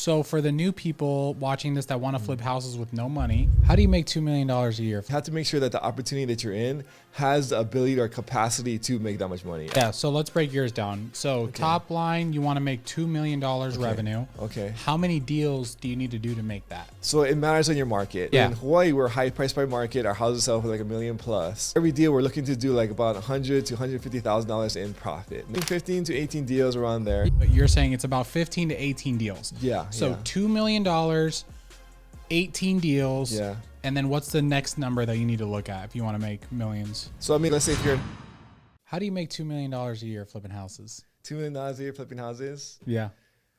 So for the new people watching this that want to flip houses with no money, how do you make $2 million a year? You have to make sure that the opportunity that you're in has the ability or capacity to make that much money. Yeah, so let's break yours down. So top line, you want to make $2 million revenue. Okay. How many deals do you need to do to make that? So it matters on your market. Yeah. In Hawaii, we're high price by market. Our houses sell for like $1 million plus. Every deal we're looking to do like about $100,000 to $150,000 in profit. 15 to 18 deals around there. But you're saying it's about 15 to 18 deals. Yeah. So $2 million, 18 deals. Yeah. And then what's the next number that you need to look at if you want to make millions? So I mean, let's say if you're How do you make $2 million a year flipping houses? $2 million a year flipping houses. Yeah.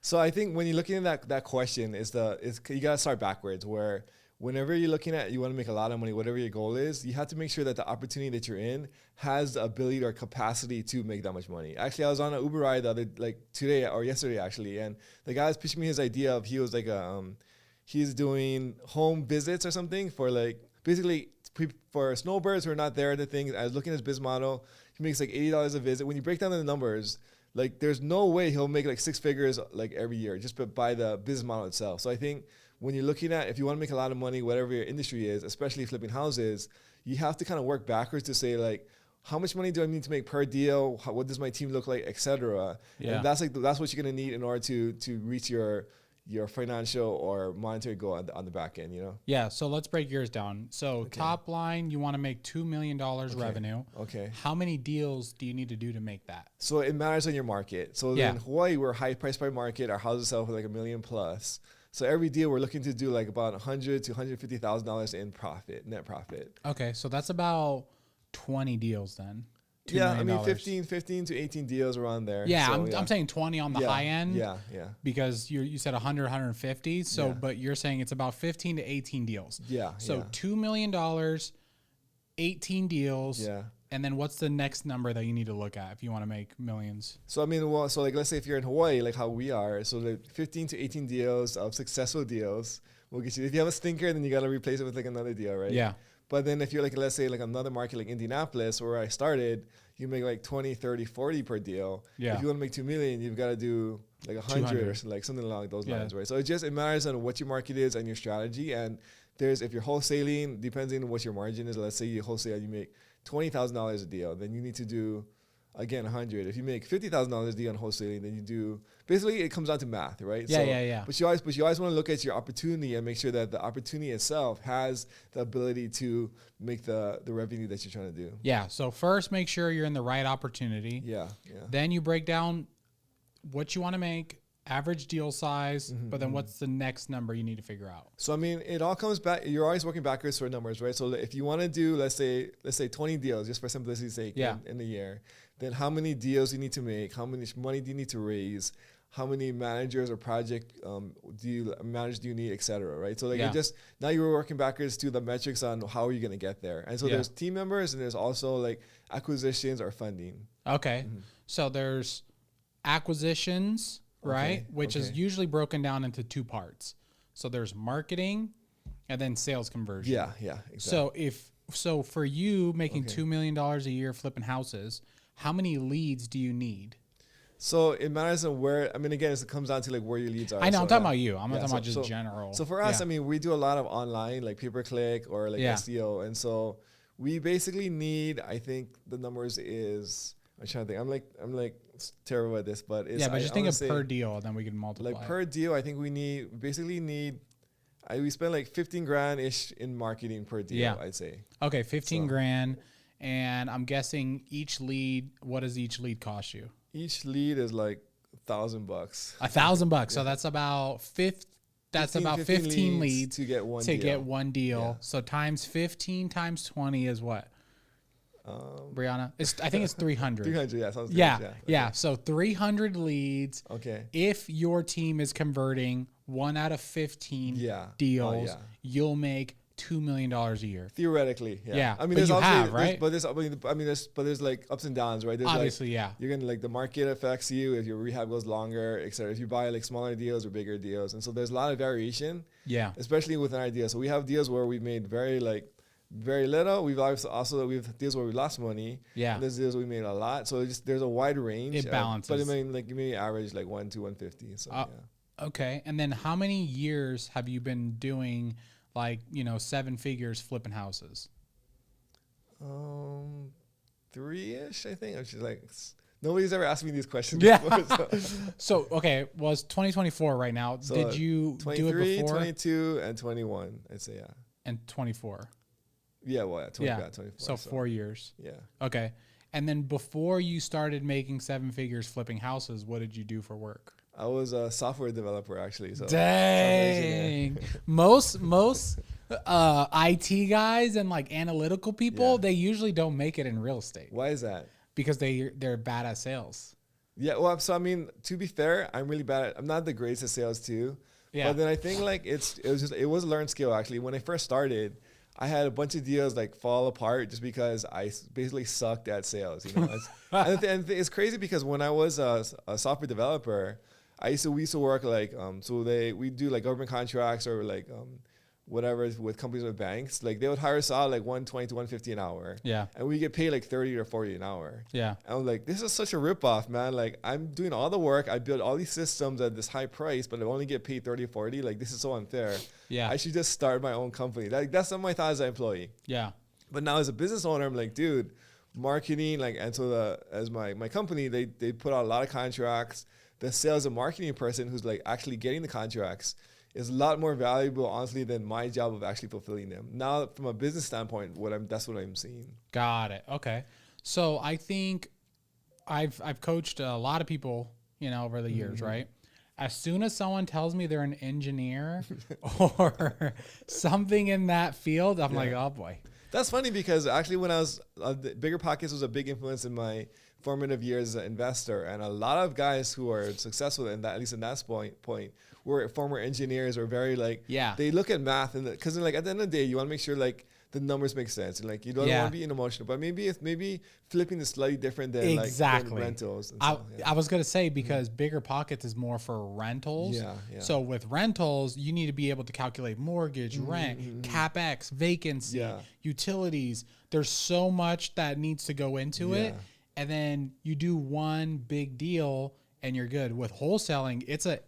So I think when you're looking at that question, you gotta start backwards. Where whenever you're looking at you want to make a lot of money, whatever your goal is, you have to make sure that the opportunity that you're in has the ability or capacity to make that much money. Actually, I was on an Uber ride today or yesterday actually, and the guy was pitching me his idea of he's doing home visits or something for basically for snowbirds who are not there. The thing I was looking at his business model. He makes like $80 a visit. When you break down the numbers, there's no way he'll make like six figures every year just by the business model itself. So I think when you're looking at if you want to make a lot of money, whatever your industry is, especially flipping houses, you have to kind of work backwards to say how much money do I need to make per deal? What does my team look like, etc. Yeah. And that's what you're gonna need in order to reach your financial or monetary goal on the back end, Yeah, so let's break yours down. So top line, you want to make $2 million revenue. Okay. How many deals do you need to do to make that? So it matters on your market. So in Hawaii, we're high price by market. Our houses sell for like $1 million plus. So every deal we're looking to do like about $100,000 to $150,000 in profit, net profit. Okay, so that's about 20 deals then. Yeah, I mean 15 to 18 deals around there. Yeah, so, I'm saying 20 on the high end. Yeah. Because you said 100, 150. So, but you're saying it's about 15 to 18 deals. Yeah. So $2 million, 18 deals. Yeah. And then what's the next number that you need to look at if you want to make millions? So I mean, let's say if you're in Hawaii, like how we are, so 15 to 18 deals of successful deals will get you. If you have a stinker, then you got to replace it with another deal, right? Yeah. But then if you're let's say another market like Indianapolis where I started, you make 20, 30, 40 per deal. Yeah. If you want to make 2 million, you've got to do 100 or something along those lines, right? So it matters on what your market is and your strategy. And if you're wholesaling, depending on what your margin is, let's say you wholesale, you make $20,000 a deal, then you need to do, again, 100. If you make $50,000 a deal on wholesaling, then you do, basically it comes down to math, right? Yeah. But you always want to look at your opportunity and make sure that the opportunity itself has the ability to make the revenue that you're trying to do. Yeah. So first, make sure you're in the right opportunity. Yeah. Then you break down what you want to make, average deal size, but then what's the next number you need to figure out? So I mean, it all comes back. You're always working backwards for numbers, right? So if you want to do, let's say 20 deals, just for simplicity's sake, in a year, then how many deals you need to make? How much money do you need to raise? How many managers or project do you need, et cetera, right? So now you were working backwards to the metrics on how are you going to get there. And so there's team members and there's also acquisitions or funding. Okay. So there's acquisitions, right? Which is usually broken down into two parts. So there's marketing and then sales conversion. Yeah, exactly. So for you making $2 million a year flipping houses, how many leads do you need? So it matters on where, I mean, again, it comes down to where your leads are. I know, I'm talking about you. I'm not talking about just general. So for us, I mean, we do a lot of online, pay-per-click or SEO. And so we basically need, I think the numbers is, I'm trying to think, I'm terrible at this, but it's, but just think of per deal, and then we can multiply. Per deal, I think we need, we spend 15 grand ish in marketing per deal, I'd say. Okay. 15 grand. And I'm guessing what does each lead cost you? Each lead is $1,000. $1,000. So that's about 15 leads to get one deal. Yeah. So times 15 times 20 is what? Brianna, I think it's 300. 300, yeah, sounds good. Yeah. So 300 leads. Okay. If your team is converting 1 out of 15 deals, you'll make $2 million a year. Theoretically, yeah. I mean, but right? There's ups and downs, right? There's obviously, you're gonna the market affects you if your rehab goes longer, etc. If you buy smaller deals or bigger deals, and so there's a lot of variation. Yeah. Especially with an idea. So we have deals where we've made very little. We've deals where we lost money. Yeah. And there's deals we made a lot. So there's a wide range. It balances. But I mean, you may average 1 to 150. So Okay. And then how many years have you been doing like, 7 figures flipping houses? 3-ish, I think. I'm just like, nobody's ever asked me these questions Yeah. before. So, okay, well, it's 2024 right now. So Did you do it before? 22, and 21, I'd say, yeah. And 24. Yeah, well, yeah, 24. So 4 years. Yeah. Okay. And then before you started making 7 figures flipping houses, what did you do for work? I was a software developer, actually. So Dang. most IT guys and like analytical people, they usually don't make it in real estate. Why is that? Because they're bad at sales. Yeah, well, so I mean, to be fair, I'm not the greatest at sales too. Yeah. But then I think like it was a learned skill actually. When I first started, I had a bunch of deals like fall apart just because I basically sucked at sales. And it's crazy because when I was a software developer, we used to work like we do like government contracts or like whatever with companies or banks. Like they would hire us out like 120 to 150 an hour. Yeah. And we get paid like 30 or 40 an hour. Yeah. And I'm like, this is such a ripoff, man. Like I'm doing all the work. I build all these systems at this high price, but I only get paid 30 or 40. Like this is so unfair. Yeah. I should just start my own company. Like that's not my thought as an employee. Yeah. But now as a business owner, I'm like, dude, marketing, like, and so as my company, they put out a lot of contracts. The sales and marketing person who's like actually getting the contracts is a lot more valuable, honestly, than my job of actually fulfilling them. Now, from a business standpoint, that's what I'm seeing. Got it. Okay. So I think I've coached a lot of people, over the years, right? As soon as someone tells me they're an engineer or something in that field, I'm like, oh boy. That's funny because actually when I was, Bigger Pockets was a big influence in my formative years as an investor. And a lot of guys who are successful in that, at least in that point, were former engineers or very like, they look at math and because like at the end of the day, you want to make sure like the numbers make sense and like you don't want to be emotional, but maybe flipping is slightly different than like than rentals. And I was gonna say because Bigger Pockets is more for rentals. Yeah. So with rentals, you need to be able to calculate mortgage, rent, capex, vacancy, utilities. There's so much that needs to go into it, and then you do one big deal and you're good. With wholesaling, it's a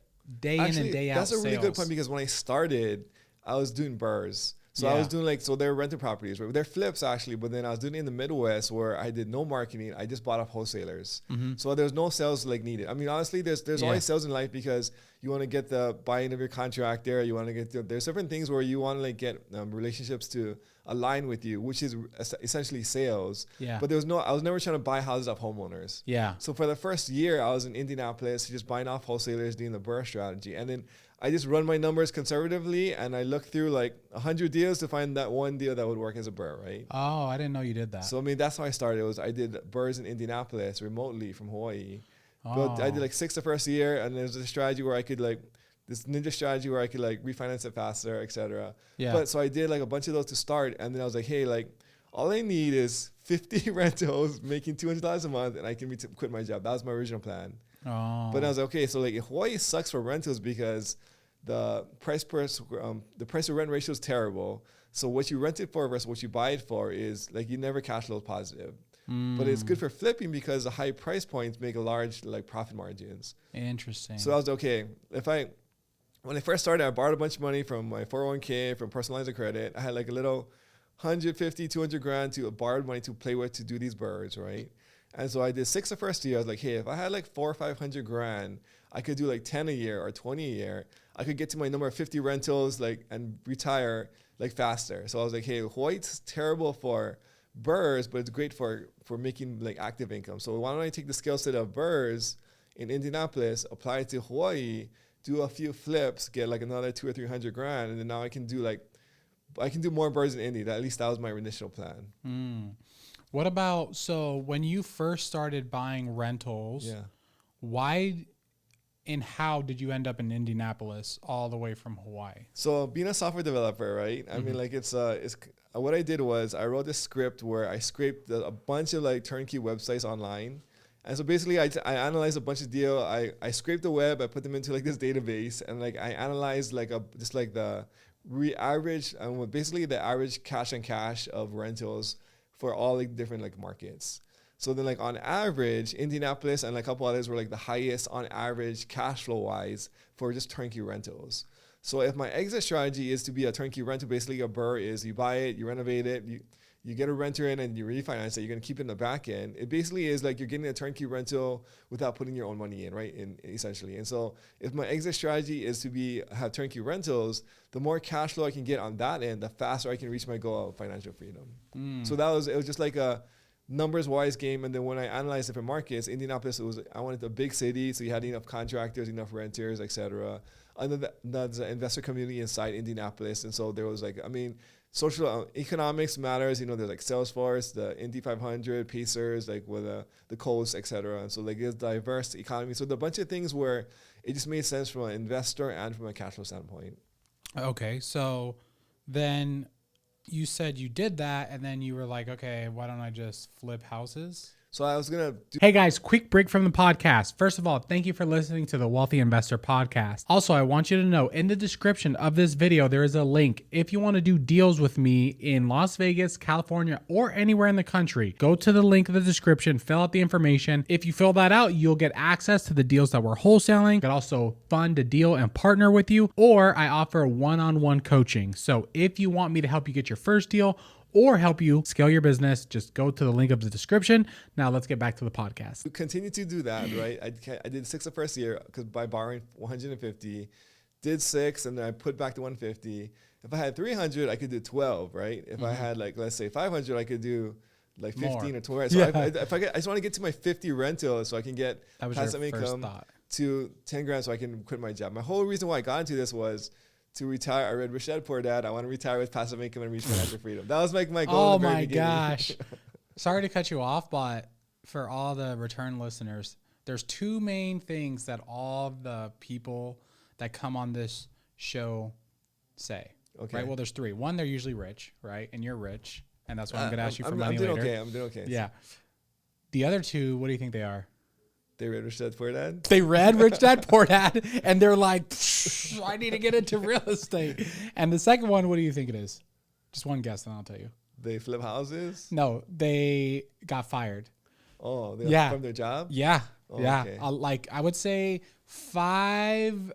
day in and day out. That's a really good point because when I started, I was doing burrs. So I was doing they're rental properties, right? They're flips actually, but then I was doing it in the Midwest where I did no marketing. I just bought off wholesalers. So there's no sales like needed. I mean, honestly, there's always sales in life because you want to get the buy-in of your contractor. You want to get there's different things where you want to like get relationships to align with you, which is essentially sales. Yeah. But I was never trying to buy houses off homeowners. Yeah. So for the first year, I was in Indianapolis, just buying off wholesalers, doing the burr strategy, and then I just run my numbers conservatively and I look through like 100 deals to find that one deal that would work as a burr, right? Oh, I didn't know you did that. So, I mean, that's how I started. I did burrs in Indianapolis remotely from Hawaii. But I did like 6 the first year and there's a strategy where I could like, this ninja strategy where I could like refinance it faster, etc. Yeah. But so I did like a bunch of those to start and then I was like, hey, like all I need is 50 rentals making $200 a month and I can quit my job. That was my original plan. Oh. But I was like, okay, so like Hawaii sucks for rentals because the price to rent ratio is terrible. So what you rent it for versus what you buy it for is like you never cash flow positive. But it's good for flipping because the high price points make a large like profit margins. Interesting. So I was okay. When I first started, I borrowed a bunch of money from my 401k, from personal lines of credit. I had like a little 150, 200 grand to borrowed money to play with to do these birds, right? And so I did 6 the first year. I was like, hey, if I had like 400 or 500 grand, I could do like 10 a year or 20 a year. I could get to my number of 50 rentals like and retire like faster. So I was like, hey, Hawaii's terrible for burrs, but it's great for making like active income. So why don't I take the skill set of burrs in Indianapolis, apply it to Hawaii, do a few flips, get like another 200 or 300 grand, and then now I can do more burrs in Indy. At least that was my initial plan. What about, so when you first started buying rentals, why and how did you end up in Indianapolis all the way from Hawaii? So being a software developer, right? I mean, like it's what I did was I wrote a script where I scraped a bunch of like turnkey websites online. And so basically I analyzed a bunch of deal. I scraped the web, I put them into like this database and like I analyzed like the average, basically the average cash on cash of rentals for all like different like markets. So then like on average, Indianapolis and like a couple others were like the highest on average cash flow wise for just turnkey rentals. So if my exit strategy is to be a turnkey rental, basically a BRRRR is you buy it, you renovate it, you get a renter in and you refinance it, you're going to keep it in the back end. It basically is like you're getting a turnkey rental without putting your own money in, right? Essentially. And so if my exit strategy is to have turnkey rentals, the more cash flow I can get on that end, the faster I can reach my goal of financial freedom. So it was just like a numbers wise game. And then when I analyzed different markets, Indianapolis, I wanted a big city. So you had enough contractors, enough renters, etc. And then that's the investor community inside Indianapolis. And so there was like, social economics matters, there's like Salesforce, the Indy 500, Pacers, like with the Coast, etc. And so like it's diverse economy. So the bunch of things where it just made sense from an investor and from a cash flow standpoint. Okay, so then you said you did that, and then you were like, okay, why don't I just flip houses? So I was going to Hey guys, quick break from the podcast. First of all, thank you for listening to the Wealthy Investor Podcast. Also, I want you to know in the description of this video, there is a link. If you want to do deals with me in Las Vegas, California, or anywhere in the country, go to the link in the description, fill out the information. If you fill that out, you'll get access to the deals that we're wholesaling. You can also fund a deal and partner with you, or I offer one-on-one coaching. So if you want me to help you get your first deal, or help you scale your business, just go to the link of the description. Now let's get back to the podcast. We continue to do that, right? I did 6 the first year because by borrowing 150, did 6, and then I put back the 150. If I had 300, I could do 12, right? If I had like, let's say 500, I could do like 15 more. Or 20. So I just want to get to my 50 rental so I can get passive income to 10 grand so I can quit my job. My whole reason why I got into this was to retire. I read Rich Dad Poor Dad. I want to retire with passive income and reach financial freedom. That was like my goal. Oh my gosh. Sorry to cut you off, but for all the return listeners, there's 2 main things that all the people that come on this show say. Okay. Right? Well, there's 3. 1, they're usually rich, right? And you're rich. And that's why I'm going to ask you for money later. I'm doing okay. Yeah. The other 2, what do you think they are? They read Rich Dad Poor Dad? They read Rich Dad Poor Dad, and they're like, I need to get into real estate. And the second one, what do you think it is? Just one guess, and I'll tell you. They flip houses? No, they got fired. Oh, from their job? Yeah. Oh, yeah. Okay. I would say 5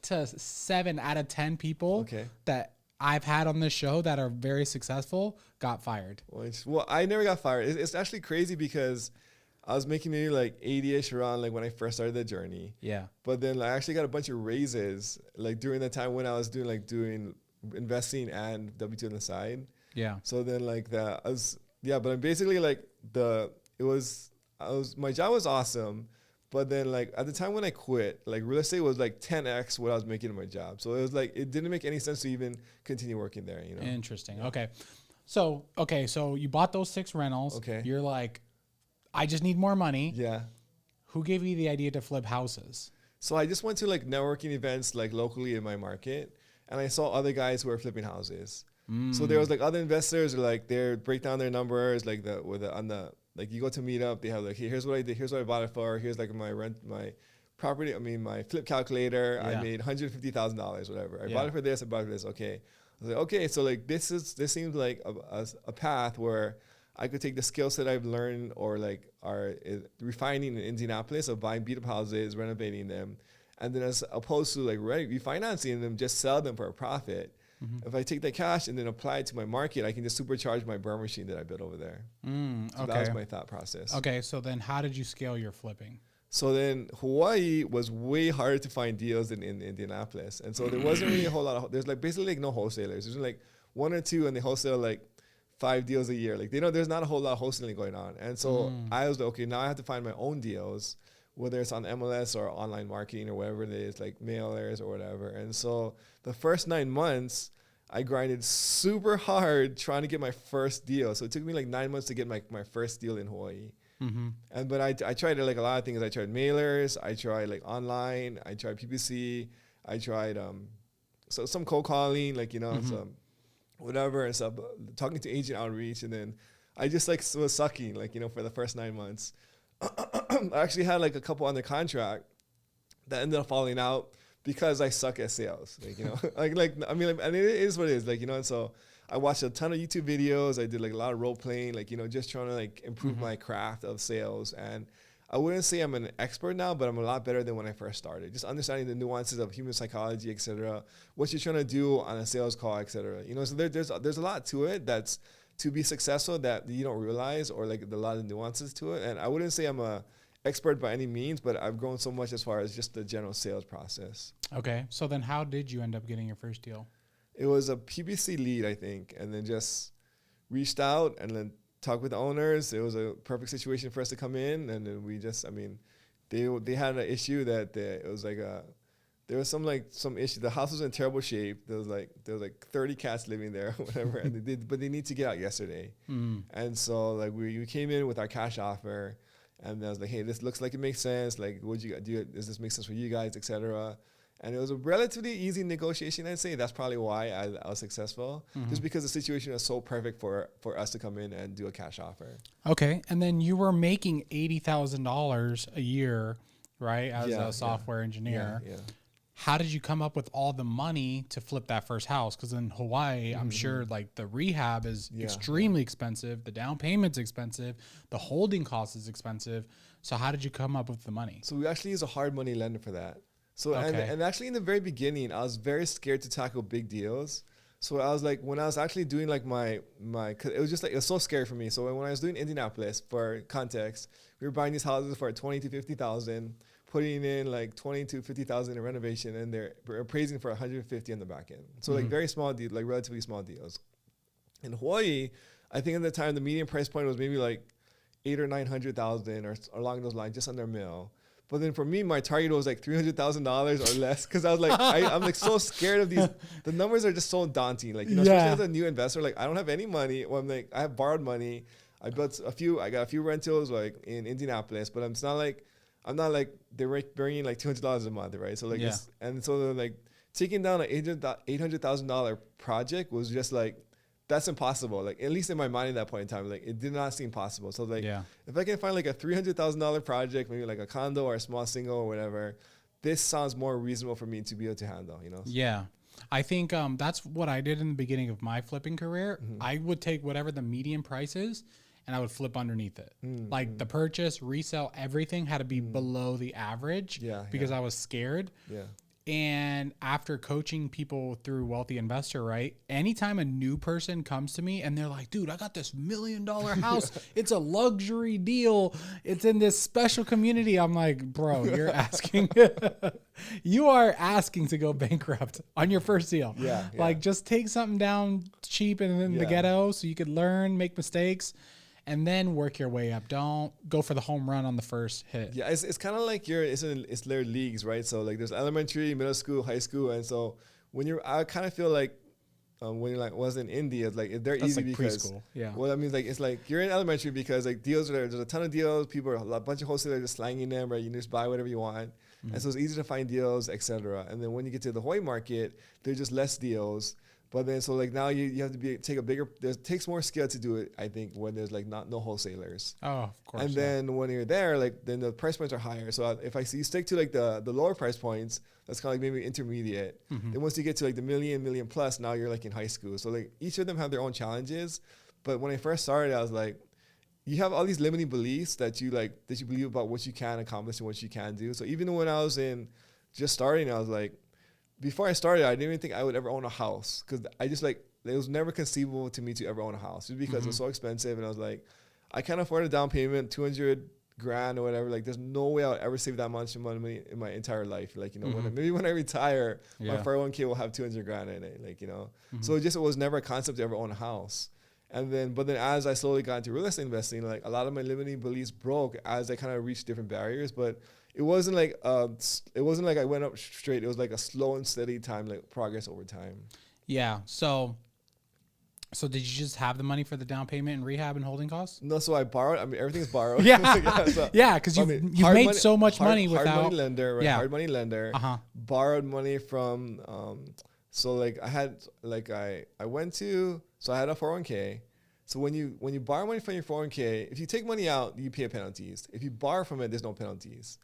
to 7 out of 10 people that I've had on this show that are very successful got fired. Well, I never got fired. It's actually crazy because I was making maybe like 80-ish around like when I first started the journey. Yeah. But then I actually got a bunch of raises like during the time when I was doing investing and W2 on the side. Yeah. So then but I'm basically like my job was awesome. But then like at the time when I quit, like real estate was like 10x what I was making in my job. So it was like, it didn't make any sense to even continue working there, Interesting. Yeah. Okay. So you bought those 6 rentals. Okay. You're like, I just need more money. Yeah. Who gave you the idea to flip houses? So I just went to like networking events like locally in my market, and I saw other guys who were flipping houses. So there was like other investors like they break down their numbers like like you go to Meetup, they have like, hey, here's what I did, here's what I bought it for, here's like my property, my flip calculator. Yeah. I made $150,000, whatever. I bought it for this, I bought it for this. Okay. I was like, okay, so like this seems like a path where I could take the skills that I've learned or like are refining in Indianapolis of buying beat up houses, renovating them, and then as opposed to like refinancing them, just sell them for a profit. Mm-hmm. If I take that cash and then apply it to my market, I can just supercharge my BRRRR machine that I built over there. So that was my thought process. Okay, so then how did you scale your flipping? So then Hawaii was way harder to find deals than in Indianapolis. And so there wasn't really a whole lot there's like basically like no wholesalers. There's like 1 or 2 and they wholesale like 5 deals a year. Like, there's not a whole lot of wholesaling going on. And so I was like, okay, now I have to find my own deals, whether it's on MLS or online marketing or whatever it is, like mailers or whatever. And so the first 9 months, I grinded super hard trying to get my first deal. So it took me like 9 months to get my first deal in Hawaii. Mm-hmm. But I tried like a lot of things. I tried mailers. I tried like online. I tried PPC. I tried some cold calling, like, some whatever and stuff, talking to agent outreach. And then I just like was sucking, like, for the first 9 months. I actually had like a couple under contract that ended up falling out because I suck at sales. Like, you know, and it is what it is. Like, you know, and so I watched a ton of YouTube videos. I did like a lot of role playing, like, you know, just trying to like improve my craft of sales. And I wouldn't say I'm an expert now, but I'm a lot better than when I first started. Just understanding the nuances of human psychology, et cetera, what you're trying to do on a sales call, et cetera. You know, so there's a lot to it that's to be successful that you don't realize, or like a lot of nuances to it. And I wouldn't say I'm a expert by any means, but I've grown so much as far as just the general sales process. Okay. So then how did you end up getting your first deal? It was a PPC lead, I think, and then just reached out and then talked with the owners. It was a perfect situation for us to come in, and then we just, I mean, they had an issue that it was like there was some issue. The house was in terrible shape. There was like 30 cats living there, whatever, and they need to get out yesterday. And so like we came in with our cash offer, and I was like, hey, this looks like it makes sense. Like, what you do? Does this make sense for you guys, etc. And it was a relatively easy negotiation, I'd say. That's probably why I was successful, just because the situation was so perfect for us to come in and do a cash offer. Okay. And then you were making $80,000 a year, right, as a software engineer. Yeah. How did you come up with all the money to flip that first house? Because in Hawaii, I'm sure like the rehab is extremely expensive. The down payment's expensive. The holding cost is expensive. So how did you come up with the money? So we actually use a hard money lender for that. So and actually in the very beginning, I was very scared to tackle big deals. So I was like, when I was actually doing like my, cause it was just like, it was so scary for me. So when I was doing Indianapolis, for context, we were buying these houses for 20 to 50,000, putting in like 20 to 50,000 in renovation, and they're appraising for 150 on the back end. So like very small deals, like relatively small deals. In Hawaii, I think at the time the median price point was maybe like 800,000 or 900,000 or along those lines, just under $1 million. But then for me, my target was like $300,000 or less, because I was like, I'm like so scared of these. The numbers are just so daunting. Like, you know, especially as a new investor, like I don't have any money. Well, I'm like, I have borrowed money. I got a few rentals like in Indianapolis, but I'm not like they're bringing like $200 a month, right? So like, and so like taking down an $800,000 project was just like, that's impossible. Like, at least in my mind at that point in time, like it did not seem possible. So like, if I can find like a $300,000 project, maybe like a condo or a small single or whatever, this sounds more reasonable for me to be able to handle, you know? Yeah. I think that's what I did in the beginning of my flipping career. I would take whatever the median price is and I would flip underneath it. Like the purchase, resale, everything had to be below the average because I was scared. Yeah. And after coaching people through Wealthy Investor, right? Anytime a new person comes to me and they're like, dude, I got this $1 million house. It's a luxury deal. It's in this special community. I'm like, bro, you're asking, you are asking to go bankrupt on your first deal. Like just take something down cheap and in the ghetto so you could learn, make mistakes, and then work your way up. Don't go for the home run on the first hit. Yeah, it's kind of like it's their leagues, right? So like there's elementary, middle school, high school, and so I kind of feel like when you're like was in India, like they're easy like because preschool. Well, I mean, like it's like you're in elementary because like deals there's a ton of deals. People are a bunch of wholesalers just slanging them, right? You just buy whatever you want, and so it's easy to find deals, etc. And then when you get to the Hawaii market, there's just less deals. But then, so like now you have to take a bigger. It takes more skill to do it, I think, when there's like no wholesalers. Oh, of course. And then when you're there, like then the price points are higher. So if you stick to like the lower price points, that's kind of like maybe intermediate. Then once you get to like the million plus, now you're like in high school. So like each of them have their own challenges. But when I first started, I was like, you have all these limiting beliefs that you believe about what you can accomplish and what you can do. So even when I was just starting, I was like. Before I started, I didn't even think I would ever own a house because I just like, it was never conceivable to me to ever own a house just because it was so expensive. And I was like, I can't afford a down payment, $200,000 or whatever. Like there's no way I'll ever save that much money in my entire life. Like, you know, maybe when I retire, my 401k will have $200,000 in it. Like, you know, so it was never a concept to ever own a house. But then as I slowly got into real estate investing, like a lot of my limiting beliefs broke as I kind of reached different barriers. But it wasn't like I went up straight. It was like a slow and steady time, like progress over time. Yeah. So did you just have the money for the down payment and rehab and holding costs? No. So I borrowed. I mean, everything's borrowed. Because you made so much money without hard money lender. Right? Hard money lender. Borrowed money from. So like I had like I went to. So I had a 401k. So when you borrow money from your 401k, if you take money out, you pay penalties. If you borrow from it, there's no penalties.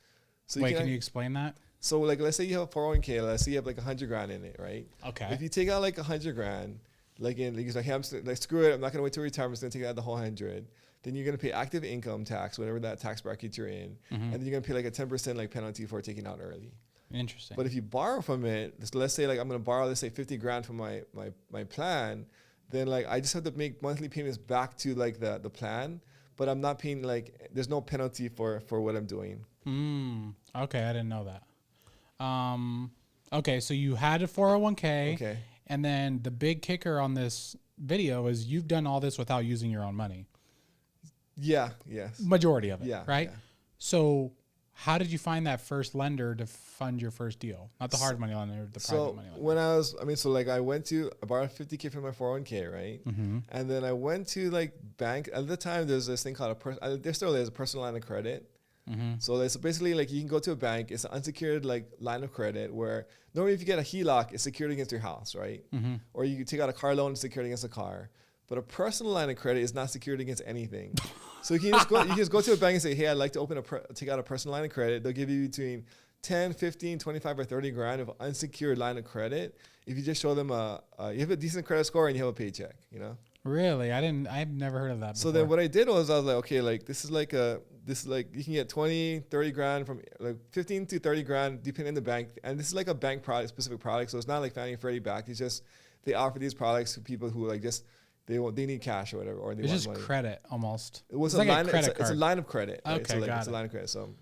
So wait, can you explain that? So like, let's say you have a 401k, let's say you have like 100 grand in it, right? Okay. If you take out like 100 grand, like hey, like screw it, I'm not gonna wait till retirement, I'm just gonna take out the whole 100. Then you're gonna pay active income tax, whatever that tax bracket you're in, and then you're gonna pay like a 10% like penalty for taking out early. Interesting. But if you borrow from it, let's say like I'm gonna borrow, let's say 50 grand from my plan, then like I just have to make monthly payments back to like the plan, but I'm not paying, like there's no penalty for what I'm doing. Okay, I didn't know that. Okay, so you had a 401k. Okay. And then the big kicker on this video is you've done all this without using your own money. Yeah. Yes. Majority of it. Yeah. Right. Yeah. So how did you find that first lender to fund your first deal? Not the hard money lender, the private money lender. So like I borrowed 50K from my 401k, right? And then I went to like bank. At the time, there's this thing called there still is a personal line of credit. So it's basically like you can go to a bank. It's an unsecured like line of credit where normally if you get a HELOC, it's secured against your house, right? Or you can take out a car loan, it's secured against a car. But a personal line of credit is not secured against anything. So you can just go to a bank and say, hey, I'd like to take out a personal line of credit. They'll give you between 10, 15, 25, or 30 grand of unsecured line of credit if you just show them you have a decent credit score and you have a paycheck, you know? Really? I've never heard of that before. So then what I did was I was like, okay, like this is like you can get 20, 30 grand from like 15 to 30 grand depending on the bank. And this is like a bank product, specific product. So it's not like Fannie and Freddie back. It's just, they offer these products to people who like just, they need cash or whatever, or they it's want just money. Credit almost. It was it's a like line, a credit card. It's a line of credit. Right? Okay, so like, got it's it. a line of credit. So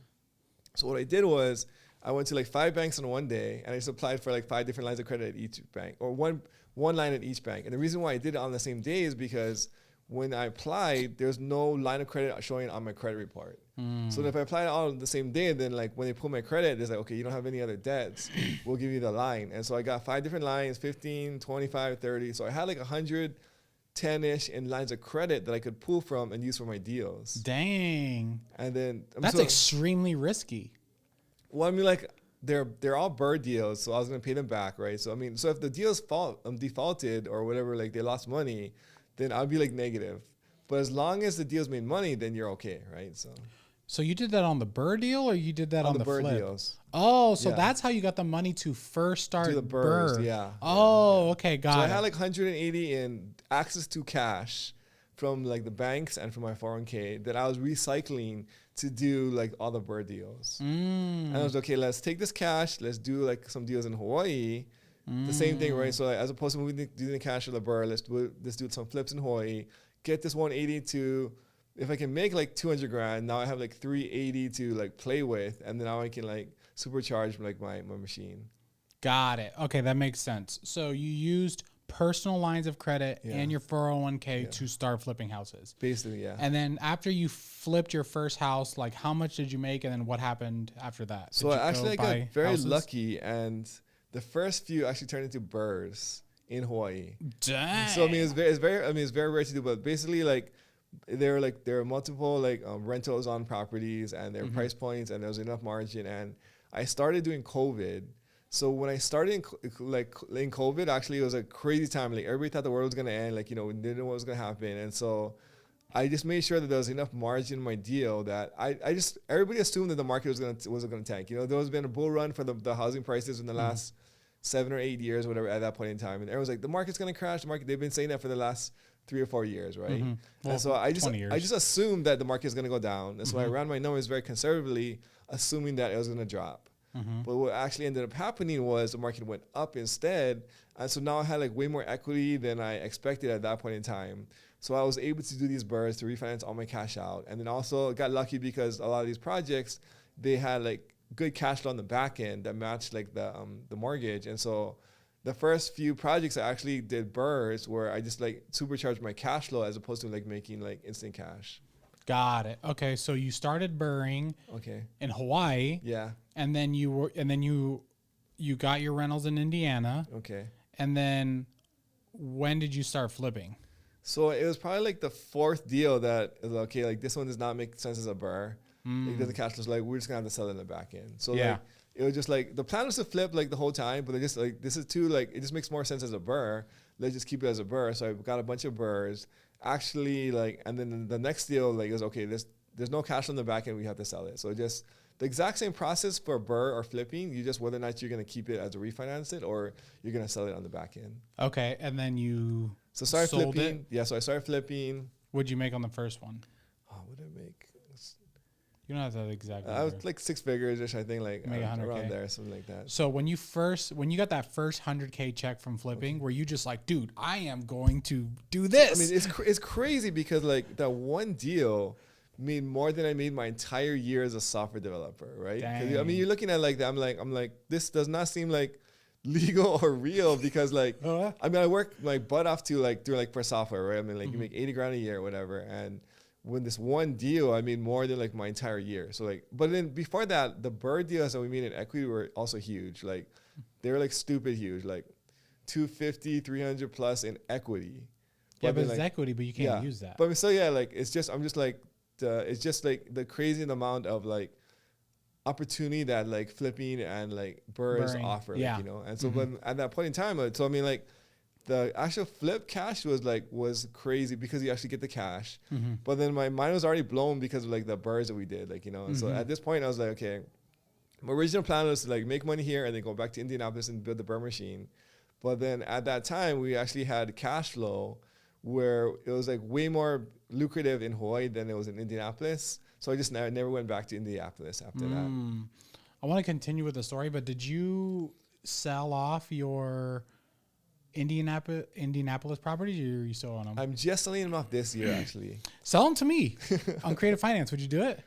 what I did was I went to like 5 banks in one day and I just applied for like 5 different lines of credit at each bank, or one line at each bank. And the reason why I did it on the same day is because when I applied, there's no line of credit showing on my credit report. So if I applied all on the same day, then like when they pull my credit, it's like, okay, you don't have any other debts. We'll give you the line. And so I got 5 different lines, 15, 25, 30. So I had like 110-ish in lines of credit that I could pull from and use for my deals. Dang. And then that's extremely risky. Well, I mean, like they're all bird deals, so I was gonna pay them back, right? So I mean, so if the deals defaulted or whatever, like they lost money, then I'd be like negative. But as long as the deals made money, then you're okay, right? So you did that on the Burr deal, or you did that on the Burr flip? Deals. Oh, so that's how you got the money to first start the Burrs, Burr. Yeah. Oh, okay, got it. So I had like 180 in access to cash from like the banks and from my 401k that I was recycling to do like all the Burr deals. And I was okay, let's take this cash, let's do like some deals in Hawaii. The same thing, right? So like, as opposed to moving the cash to the Burr, let's do some flips in Hawaii. Get this 180 to, if I can make like 200 grand, now I have like 380 to like play with, and then now I can like supercharge like my machine. Got it. Okay, that makes sense. So you used personal lines of credit and your 401k to start flipping houses. Basically, yeah. And then after you flipped your first house, like how much did you make, and then what happened after that? So I got very lucky, and the first few actually turned into Burrs in Hawaii. Dang. So I mean, it's very rare to do, but basically like there are multiple like rentals on properties, and there are price points, and there was enough margin. And I started doing COVID. So when I started in COVID, actually it was a crazy time. Like everybody thought the world was gonna end. Like, you know, we didn't know what was gonna happen, and so I just made sure that there was enough margin in my deal that everybody assumed that the market was gonna tank. You know, there was been a bull run for the housing prices in the last 7 or 8 years, whatever, at that point in time, and everyone's like, the market's gonna crash. They've been saying that for the last 3 or 4 years, right? Well, and so I just assumed that the market is gonna go down, and so I ran my numbers very conservatively, assuming that it was gonna drop. But what actually ended up happening was the market went up instead, and so now I had like way more equity than I expected at that point in time. So I was able to do these burrs to refinance all my cash out, and then also got lucky because a lot of these projects, they had like good cash flow on the back end that matched like the mortgage. And so the first few projects I actually did burrs where I just like supercharged my cash flow as opposed to like making like instant cash. Got it. Okay, so you started burring in Hawaii. Yeah. And then you got your rentals in Indiana. Okay. And then when did you start flipping? So it was probably like the 4th deal that is okay, like this one does not make sense as a burr. Like the cash flow's like, we're just gonna have to sell it in the back end. So like it was just like the plan was to flip like the whole time, but they just like, this is too like, it just makes more sense as a burr. Let's just keep it as a burr. So I got a bunch of burrs. Actually, like, and then the next deal like is okay, there's no cash on the back end, we have to sell it. So just the exact same process for burr or flipping. You just whether or not you're going to keep it as a refinance it or you're going to sell it on the back end. Okay. And then you started sold flipping. it? Yeah. So I started flipping. What'd you make on the first one? Oh, what did I make? You don't have that exactly. I was like 6 figures, I think, like around there, something like that. So when you got that first 100K check from flipping, were you just like, dude, I am going to do this? I mean, it's crazy because like that one deal made more than I made my entire year as a software developer, right? I mean, you're looking at like that. I'm like, this does not seem like legal or real because like, I mean, I work my butt off to like do like for software, right? I mean, like you make 80 grand a year or whatever, and when this one deal, I made more than like my entire year. So like, but then before that, the bird deals that we made in equity were also huge. Like they were like stupid huge, like 250, 300 plus in equity. Yeah, but it's equity, but you can't use that. But so yeah, like it's just, it's just like the crazy amount of like opportunity that like flipping and like birds offer, like, you know? And so but at that point in time, so I mean like, the actual flip cash was crazy because you actually get the cash. But then my mind was already blown because of like the birds that we did, like, you know. And so at this point I was like, okay, my original plan was to like make money here and then go back to Indianapolis and build the bird machine. But then at that time we actually had cash flow where it was like way more lucrative in Hawaii than it was in Indianapolis. So I just never went back to Indianapolis after that. I want to continue with the story, but did you sell off your Indianapolis properties, or are you still on them? I'm just selling them off this year, actually. Sell them to me on Creative Finance. Would you do it?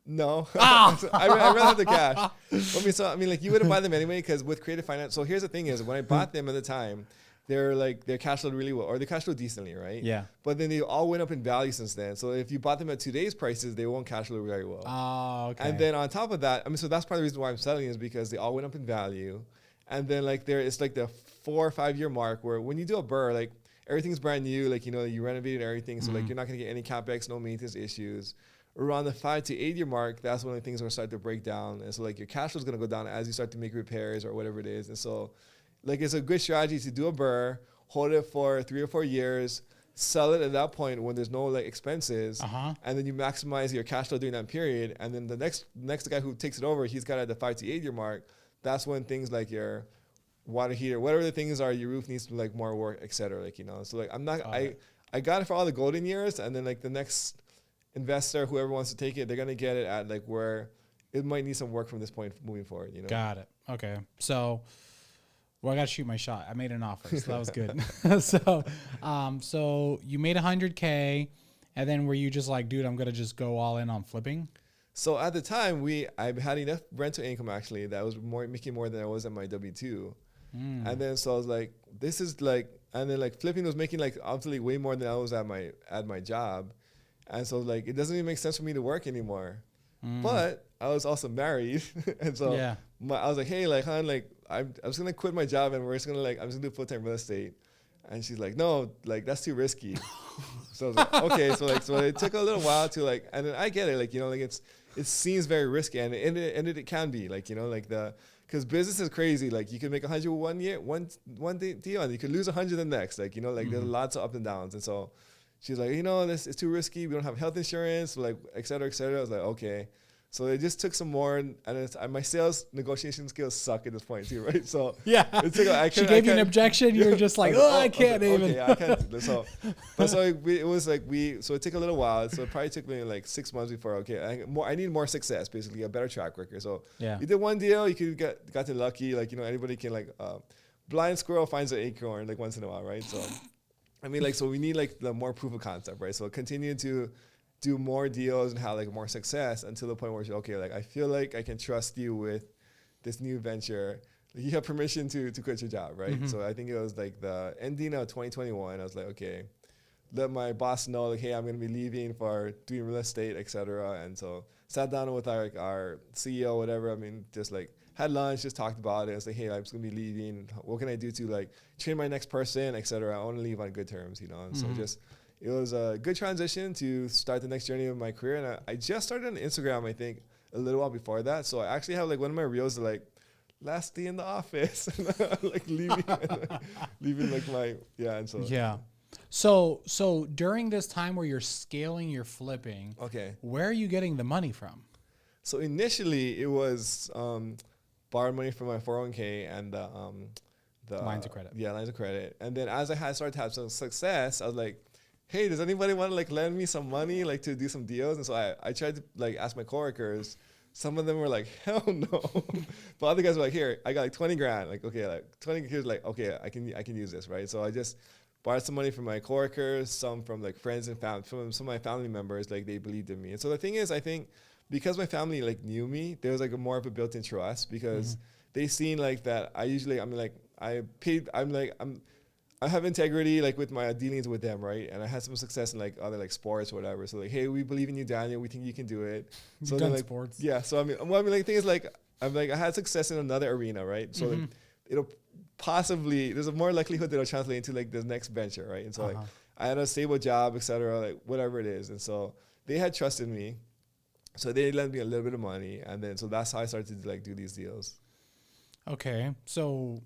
No. I'd rather have the cash. I mean, like you wouldn't buy them anyway because with Creative Finance. So here's the thing: is when I bought them at the time, they're cash flowed really well, or they cash flowed decently, right? Yeah. But then they all went up in value since then. So if you bought them at today's prices, they won't cash flow very well. Oh, okay. And then on top of that, I mean, so that's part of the reason why I'm selling is because they all went up in value. And then like it's like the 4 or 5 year mark where when you do a burr, like everything's brand new, like, you know, you renovated everything. So like you're not going to get any CapEx, no maintenance issues. Around the 5 to 8 year mark, that's when things are going to start to break down. And so like your cash flow is going to go down as you start to make repairs or whatever it is. And so like it's a good strategy to do a burr, hold it for 3 or 4 years, sell it at that point when there's no like expenses, and then you maximize your cash flow during that period. And then the next guy who takes it over, he's got at the 5 to 8 year mark. That's when things like your water heater, whatever the things are, your roof needs to like more work, et cetera. Like, you know, so like I got it for all the golden years, and then like the next investor, whoever wants to take it, they're gonna get it at like where it might need some work from this point moving forward. You know. Got it. Okay. So, well, I got to shoot my shot. I made an offer, so that was good. So you made 100K, and then were you just like, dude, I'm gonna just go all in on flipping? So at the time, I had enough rental income actually that was making more than I was at my W-2. And then so I was like, this is like, and then like flipping was making like obviously way more than I was at my job. And so like, it doesn't even make sense for me to work anymore. But I was also married. And so I was like, hey, like, hon, like I'm just going to quit my job and we're just going to like, I'm just going to do full-time real estate. And she's like, no, like that's too risky. So I was like, okay. So it took a little while to like, and then I get it. Like, you know, like it seems very risky and it can be like, you know, like because business is crazy. Like you can make 100 one year, one deal, and you could lose 100 the next. Like, you know, like there's lots of ups and downs. And so she's like, you know, this is too risky. We don't have health insurance, like, et cetera, et cetera. I was like, okay. So it just took some more, and my sales negotiation skills suck at this point too, right? So it took, she gave you an objection. You were just like, I can't even. Okay, I can't. So it was like so it took a little while. So it probably took me like 6 months before. Okay, I need more success, basically a better track record. So you did one deal, you could got to lucky. Like, you know, anybody can like blind squirrel finds an acorn like once in a while, right? So I mean, like, so we need like the more proof of concept, right? So continue to do more deals and have like more success until the point where you're okay, like I feel like I can trust you with this new venture. You have permission to quit your job, right? So I think it was like the ending of 2021. I was like, okay, let my boss know, like, hey, I'm gonna be leaving for doing real estate, etc. And so sat down with our CEO, whatever. I mean, just like had lunch, just talked about it. I was like, hey, I'm just gonna be leaving. What can I do to like train my next person, etc. I want to leave on good terms, you know. And so just it was a good transition to start the next journey of my career. And I just started on Instagram, I think, a little while before that. So I actually have like one of my reels like last day in the office, like leaving like my, and so. Yeah. So during this time where you're scaling your flipping, okay, where are you getting the money from? So initially it was borrowed money from my 401k and the lines of credit. Yeah, lines of credit. And then as I started to have some success, I was like, hey, does anybody want to like lend me some money like to do some deals? And so I tried to like ask my coworkers. Some of them were like, hell no. But other guys were like, here, I got like 20 grand. Like, okay, like 20 kids, like, okay, I can use this, right? So I just borrowed some money from my coworkers, some from like friends and family, from some of my family members, like they believed in me. And so the thing is, I think because my family like knew me, there was like a more of a built-in trust because they seen like that I have integrity like with my dealings with them, right? And I had some success in like other like sports or whatever. So like, hey, we believe in you, Daniel. We think you can do it. So You've done like sports. Yeah. So like the thing is like I had success in another arena, right? So like, it'll possibly there's a more likelihood that it'll translate into like the next venture, right? And so like I had a stable job, etc., like whatever it is. And so they had trusted me. So they lent me a little bit of money, and then so that's how I started to like do these deals. Okay, so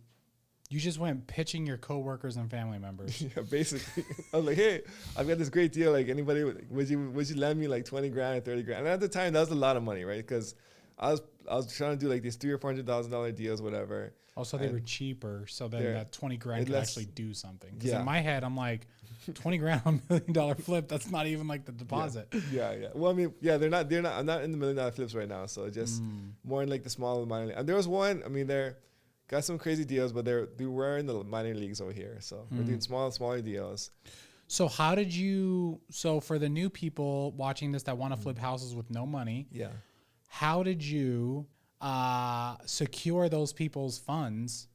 you just went pitching your coworkers and family members. Yeah, basically. I was like, hey, I've got this great deal. Like, anybody, would you lend me like 20 grand or 30 grand? And at the time, that was a lot of money, right? Because I was trying to do like these $300,000 or $400,000 deals, whatever. Also, they were cheaper, so then that 20 grand could actually do something. Because in my head, I'm like, 20 grand on $1 million flip, that's not even like the deposit. Yeah. Well, I mean, yeah, they're not, I'm not in the $1 million flips right now. So just more in like the small minor. And there was one, I mean, they're got some crazy deals, but they were in the minor leagues over here. So we're doing smaller deals. So so for the new people watching this that want to flip houses with no money, how did you secure those people's funds?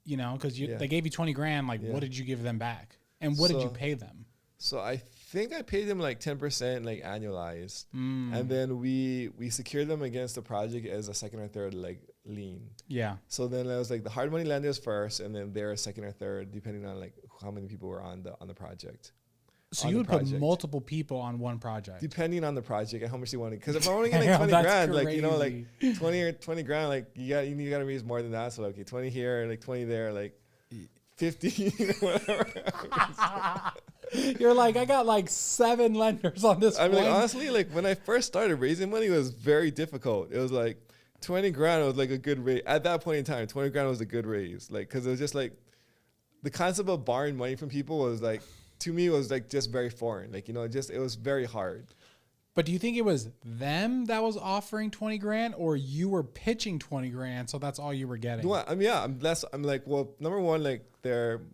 You know, because they gave you 20 grand. Like, what did you give them back? And what did you pay them? So I think I paid them like 10% like annualized. And then we secured them against the project as a second or third like lien. Yeah. So then it was like the hard money lenders first, and then they're a second or third, depending on like how many people were on the project. So you would put multiple people on one project, depending on the project and how much they wanted. Because if I'm only getting like 20 grand, crazy. Like, you know, like 20 grand, like you got to raise more than that. So like, okay, 20 here, like 20 there, like 50, whatever. You're like, I got like 7 lenders on this. I mean, like, honestly, like when I first started raising money, it was very difficult. It was like 20 grand was like a good raise at that point in time. 20 grand was a good raise, like because it was just like the concept of borrowing money from people was like, to me, it was like just very foreign. Like, you know, it was very hard. But do you think it was them that was offering 20 grand, or you were pitching 20 grand, so that's all you were getting? Well, I mean, yeah, I'm like, well, number one, like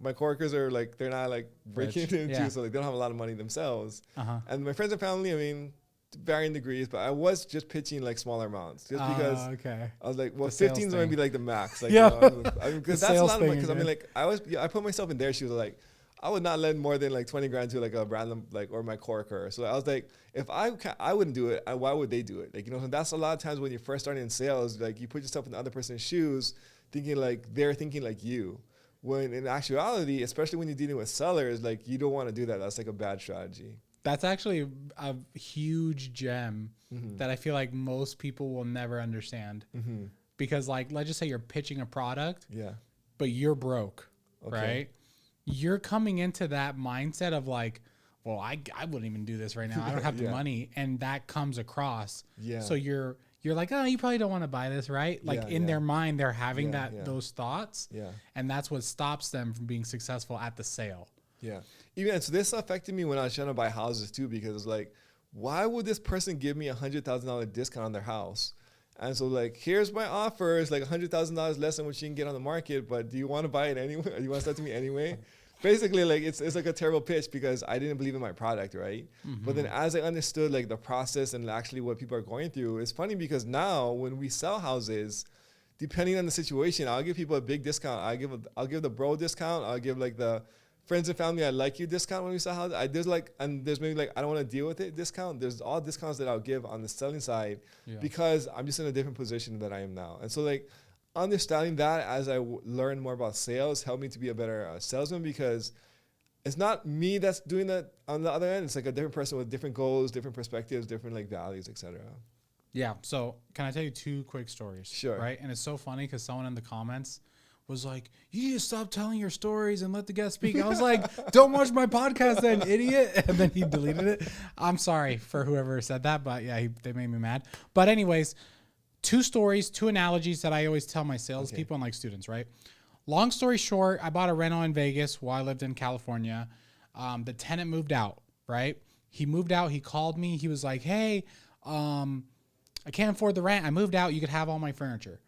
my coworkers are like, they're not like breaking it into, so like they don't have a lot of money themselves. And my friends and family, I mean, varying degrees, but I was just pitching like smaller amounts just because I was like, well, 15 is going to be like the max. Like, you know, because that's a lot of money. Because I mean, like I put myself in their shoes. Like, I would not lend more than like 20 grand to like a random, like, or my coworker. So I was like, if I wouldn't do it, why would they do it? Like, you know, that's a lot of times when you're first starting in sales, like you put yourself in the other person's shoes, thinking like they're thinking like you. When in actuality, especially when you're dealing with sellers, like you don't want to do that. That's like a bad strategy. That's actually a huge gem that I feel like most people will never understand. Because like, let's just say you're pitching a product, but you're broke, right? You're coming into that mindset of like, well, I wouldn't even do this right now. I don't have the money. And that comes across. So you're like, oh, you probably don't want to buy this, right? Like in their mind, they're having those thoughts. And that's what stops them from being successful at the sale. Even so, this affected me when I was trying to buy houses too, because it's like, why would this person give me $100,000 discount on their house? And so like, here's my offer. It's like $100,000 less than what you can get on the market, but do you want to buy it anyway? Or do you want to sell it to me anyway? Basically, like it's like a terrible pitch because I didn't believe in my product, right? But then as I understood like the process and actually what people are going through, it's funny because now when we sell houses, depending on the situation, I'll give people a big discount. I'll give the bro discount. I'll give like the friends and family I like you discount when we sell houses. There's maybe like I don't want to deal with it discount. There's all discounts that I'll give on the selling side because I'm just in a different position than I am now. And so like understanding that as I learn more about sales helped me to be a better salesman, because it's not me that's doing that on the other end. It's like a different person with different goals, different perspectives, different like values, etc. Yeah. So can I tell you 2 quick stories? Sure. Right. And it's so funny because someone in the comments was like, you need to stop telling your stories and let the guest speak. I was like, don't watch my podcast then, idiot. And then he deleted it. I'm sorry for whoever said that, but yeah, they made me mad. But anyways, 2 stories, 2 analogies that I always tell my salespeople and like students, right? Long story short, I bought a rental in Vegas while I lived in California. The tenant moved out, right? He moved out. He called me. He was like, hey, I can't afford the rent. I moved out. You could have all my furniture.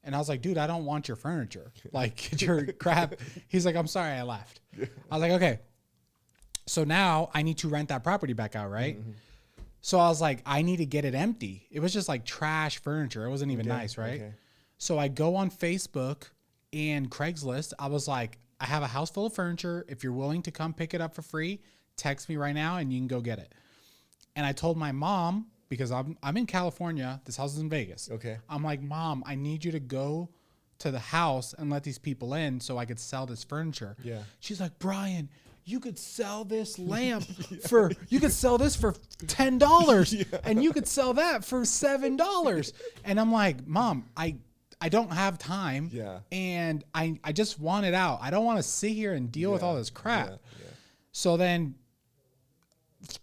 And I was like, dude, I don't want your furniture. Like, get your crap. He's like, I'm sorry, I left. I was like, okay. So now I need to rent that property back out, right? Mm-hmm. So I was like, I need to get it empty. It was just like trash furniture. It wasn't even nice, right? Okay. So I go on Facebook and Craigslist. I was like, I have a house full of furniture. If you're willing to come pick it up for free, text me right now and you can go get it. And I told my mom, because I'm in California, this house is in Vegas. Okay. I'm like, Mom, I need you to go to the house and let these people in so I could sell this furniture. Yeah. She's like, Brian, you could sell this lamp you could sell this for $10 and you could sell that for $7. And I'm like, Mom, I don't have time. Yeah. And I just want it out. I don't want to sit here and deal with all this crap. Yeah. Yeah. So then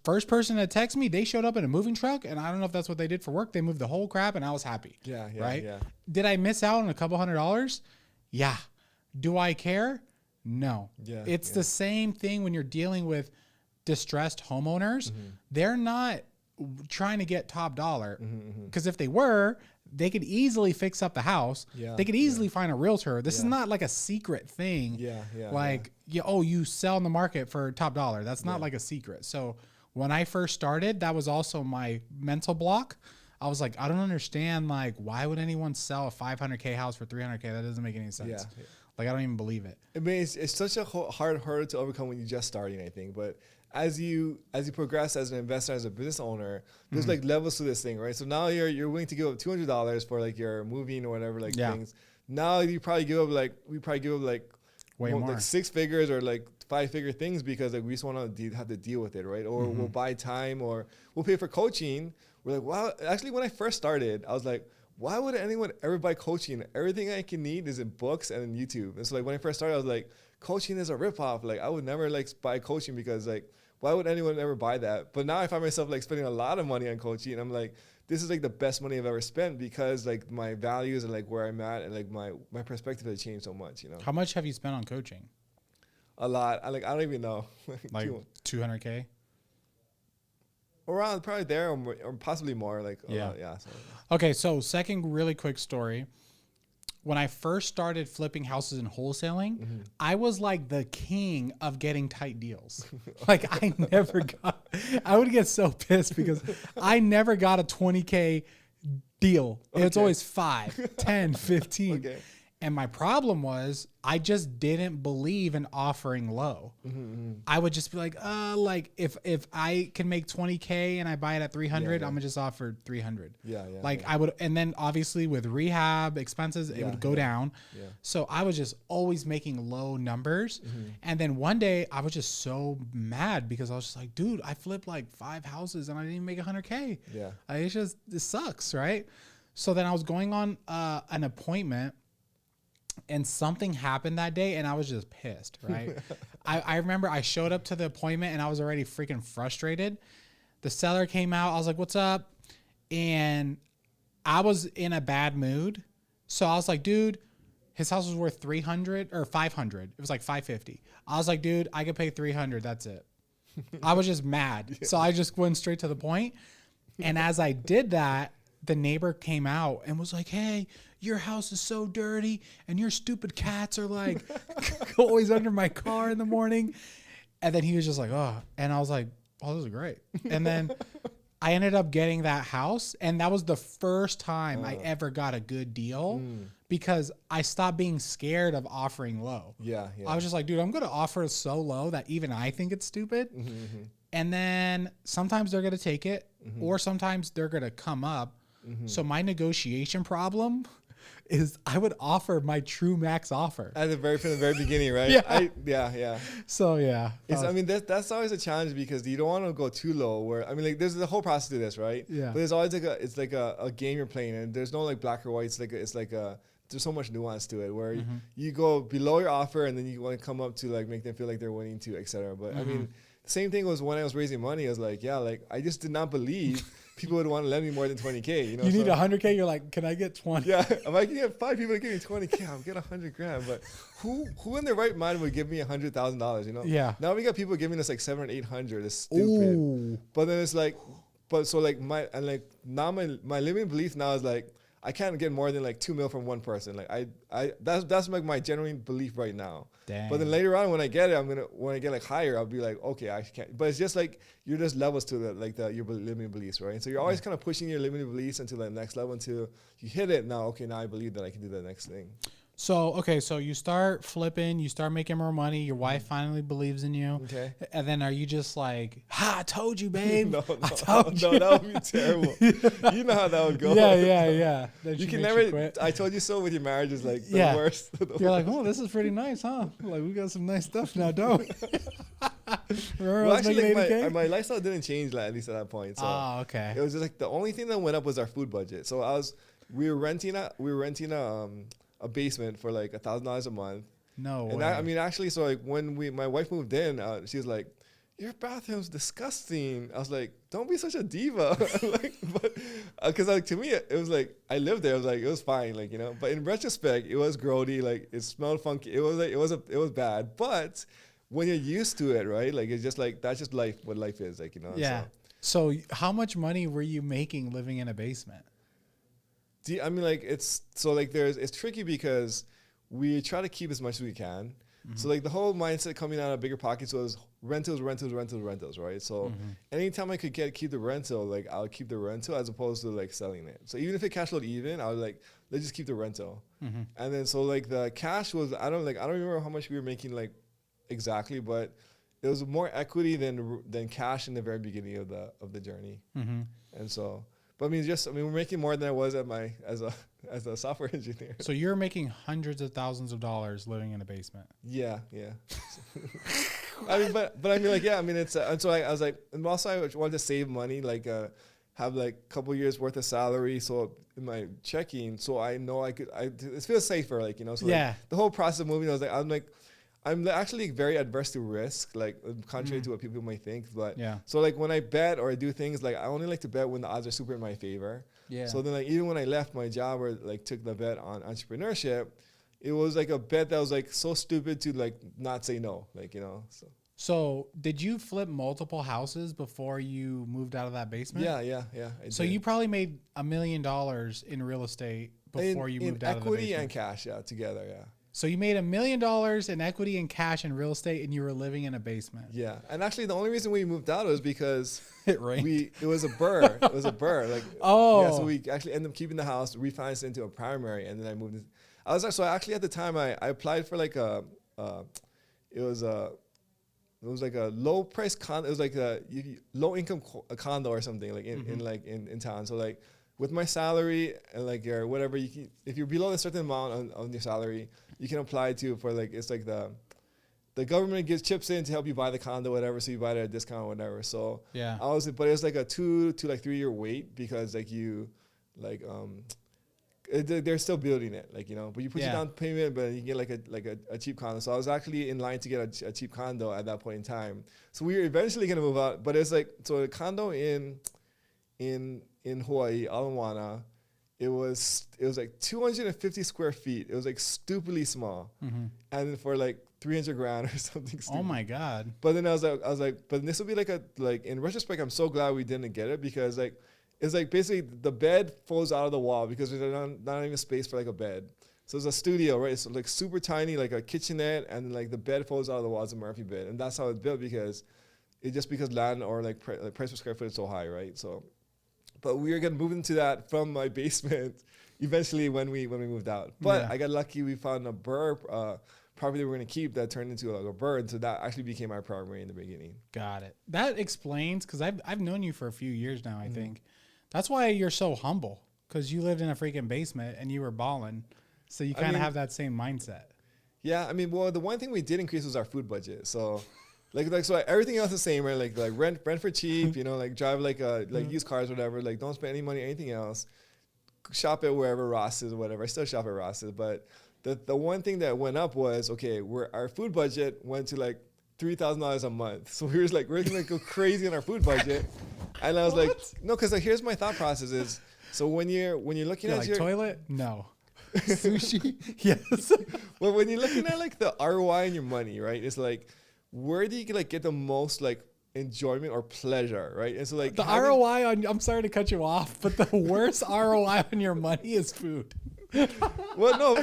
first person that texted me, they showed up in a moving truck, and I don't know if that's what they did for work. They moved the whole crap, and I was happy. Yeah, right? Yeah. Did I miss out on a couple $100s? Yeah. Do I care? No. Yeah. It's the same thing when you're dealing with distressed homeowners. Mm-hmm. They're not trying to get top dollar, because if they were, they could easily fix up the house. Yeah, they could easily find a realtor. This is not like a secret thing. Yeah, yeah. Like, you sell in the market for top dollar. That's not like a secret. So when I first started, that was also my mental block. I was like, I don't understand. Like, why would anyone sell a $500K house for $300K? That doesn't make any sense. Yeah. Like, I don't even believe it. I mean, it's such a hard hurdle to overcome when you're just starting, I think. But as you progress as an investor, as a business owner, there's like levels to this thing, right? So now you're willing to give up $200 for like your moving or whatever things. Now we probably give up way more, like 6 figures or like 5-figure things, because like we just want to have to deal with it, right? Or we'll buy time, or we'll pay for coaching. We're like, wow. Actually, when I first started, I was like, why would anyone ever buy coaching? Everything I can need is in books and in YouTube. And so like when I first started, I was like, coaching is a ripoff. Like, I would never like buy coaching, because like, why would anyone ever buy that? But now I find myself like spending a lot of money on coaching, and I'm like, this is like the best money I've ever spent, because like my values are like where I'm at, and like my perspective has changed so much, How much have you spent on coaching? A lot. I don't even know. Like 200K? Around probably there, or possibly more. Like yeah. So. Okay, so second really quick story. When I first started flipping houses and wholesaling, I was like the king of getting tight deals. Like, I would get so pissed because I never got a 20K deal. Okay. It's always 5, 10, 15. Okay. And my problem was I just didn't believe in offering low. I would just be like, if I can make 20K and I buy it at 300, I'm gonna just offer 300. I would, and then obviously with rehab expenses, it would go down. Yeah. So I was just always making low numbers. And then one day I was just so mad because I was just like, dude, I flipped like 5 houses and I didn't even make 100K. Yeah. It sucks, right? So then I was going on an appointment, and something happened that day, and I was just pissed, right? I remember I showed up to the appointment, and I was already freaking frustrated. The seller came out. I was like, what's up? And I was in a bad mood. So I was like, dude, his house was worth 300 or 500. It was like 550. I was like, dude, I could pay 300. That's it. I was just mad. So I just went straight to the point. And as I did that, the neighbor came out and was like, hey, your house is so dirty and your stupid cats are like always under my car in the morning. And then he was just like, oh, and I was like, oh, this is great. And then I ended up getting that house. And that was the first time I ever got a good deal because I stopped being scared of offering low. Yeah. I was just like, dude, I'm going to offer so low that even I think it's stupid. And then sometimes they're going to take it or sometimes they're going to come up. So my negotiation problem is I would offer my true max offer from the very beginning, right? Yeah. So yeah, I mean that's always a challenge because you don't want to go too low. Where I mean, like there's the whole process to this, right? Yeah. But there's always like a game you're playing, and there's no like black or white. It's like a there's so much nuance to it where you go below your offer and then you want to come up to like make them feel like they're winning too, etc. But I mean, the same thing was when I was raising money. I was like, yeah, like I just did not believe people would want to lend me more than 20K. You know, you need 100K. You're like, can I get 20? Yeah, I'm like, you get 5 people to give me 20K. I'll get 100 grand. But who in their right mind would give me $100,000? You know? Yeah. Now we got people giving us like 700 or 800. It's stupid. Ooh. But then it's like, now my limiting belief now is like I can't get more than like 2 mil from one person. Like that's like my genuine belief right now. Dang. But then later on when I get it, when I get like higher, I'll be like, okay, I can't. But it's just like you're just levels to your limiting beliefs, right? And so you're always kind of pushing your limiting beliefs into the next level until you hit it. Now, okay, now I believe that I can do the next thing. So you start flipping, you start making more money. Your wife finally believes in you. Okay. And then are you just like, I told you, babe. No, I told you. that would be terrible. You know how that would go. Yeah. You can never. I told you so with your marriage is like the worst. You're like, oh, this is pretty nice, huh? Like we got some nice stuff now, don't we? Well, actually, like my lifestyle didn't change, like, at least at that point. So okay. It was just like the only thing that went up was our food budget. So we were renting a basement for like $1,000 a month. No way. And I mean, actually, so like when my wife moved in, she was like, "Your bathroom's disgusting." I was like, "Don't be such a diva." Because like to me, it was like I lived there. I was like, it was fine, like, you know. But in retrospect, it was grody. Like it smelled funky. It was bad. But when you're used to it, right? Like it's just like that's just life. What life is, like, you know. Yeah. So how much money were you making living in a basement? I mean, like it's tricky because we try to keep as much as we can. So like the whole mindset coming out of bigger pockets was rentals, right? So anytime I could keep the rental, like I would keep the rental as opposed to like selling it. So even if it cash flowed even, I was like, let's just keep the rental. And then so like the cash was I don't remember how much we were making like exactly, but it was more equity than cash in the very beginning of the journey. And so. But I mean, we're making more than I was as a software engineer. So you're making hundreds of thousands of dollars living in a basement. Yeah. I mean, but I mean, like, yeah. I mean, it's and so I was like, and also I wanted to save money, like have like a couple years worth of salary, so in my checking, so I know it feels safer, like, you know. So like, the whole process of moving, I'm actually very adverse to risk, like contrary to what people might think. But so like when I bet or I do things, like I only like to bet when the odds are super in my favor. Yeah. So then like even when I left my job or like took the bet on entrepreneurship, it was like a bet that was like so stupid to like not say no, like, you know. So did you flip multiple houses before you moved out of that basement? Yeah. So you probably made $1 million in real estate before you moved out of the basement. Equity and cash, together, yeah. So you made $1 million in equity and cash in real estate, and you were living in a basement. Yeah, and actually, the only reason we moved out was because it rained. It was a burr. It was a burr. Like, yeah. So we actually ended up keeping the house, refinanced it into a primary, and then I moved. So actually at the time I applied for like it was like a low price condo. It was like a low income condo or something, like in town. So like with my salary and like your whatever, if you're below a certain amount on your salary, you can apply for like, it's like the government gives chips in to help you buy the condo, whatever. So you buy it at a discount or whatever. So yeah, but it was like a 2 to like 3 year wait because like they're still building it, like, you know, but you put your down payment, but you get like a cheap condo. So I was actually in line to get a cheap condo at that point in time. So we were eventually going to move out, but it's like, so a condo in Hawaii, Alamoana, it was like 250 square feet. It was like stupidly small, and then for like 300 grand or something stupid. Oh my god! But then I was like, but this will be like in retrospect, I'm so glad we didn't get it because like it's like basically the bed falls out of the wall because there's not even space for like a bed. So it's a studio, right? It's like super tiny, like a kitchenette, and like the bed falls out of the wall. It's a Murphy bed, and that's how it's built because land or like price per square foot is so high, right? So. But we were gonna move into that from my basement eventually when we moved out. But I got lucky. We found a burr property we're gonna keep that turned into like a burr, and so that actually became our primary in the beginning. Got it. That explains, because I've known you for a few years now. I think that's why you're so humble, because you lived in a freaking basement and you were balling, so you kind of have that same mindset. Yeah, I mean, well, the one thing we did increase was our food budget. So. So everything else is the same, right? Like rent for cheap, you know, like drive like used cars or whatever. Like don't spend any money, anything else. shop at wherever Ross's or whatever. I still shop at Ross's, but the one thing that went up was, okay, our food budget went to like $3,000 a month. So we're gonna go crazy on our food budget. And I was like, no, because here's my thought process is, so when you're looking at like your toilet, no. Sushi, yes. Well, when you're looking at like the ROI on your money, right? It's like, where do you like get the most like enjoyment or pleasure, right? And so like the ROI on, I'm sorry to cut you off, but the worst ROI on your money is food. Well, no.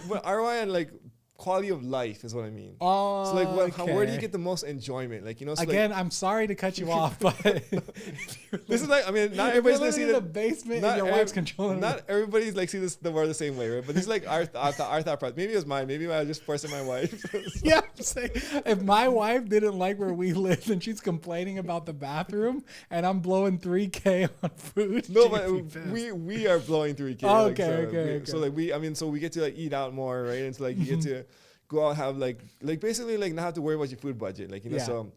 But ROI on like quality of life is what I mean. Oh, so like, where do you get the most enjoyment? Like, so again, like, I'm sorry to cut you off, but this is like, I mean, not everybody's gonna see the basement and your wife's controlling. Not everybody's like see this the world the same way, right? But this is like our thought process. Maybe it was mine. Maybe I was just forcing my wife. Yeah, I'm saying, if my wife didn't like where we live and she's complaining about the bathroom and I'm blowing $3,000 on food. No, but we are blowing $3,000. Oh, like, okay. So like so we get to like eat out more, right? And so like you get to go out, have like basically like not have to worry about your food budget, like, you know. So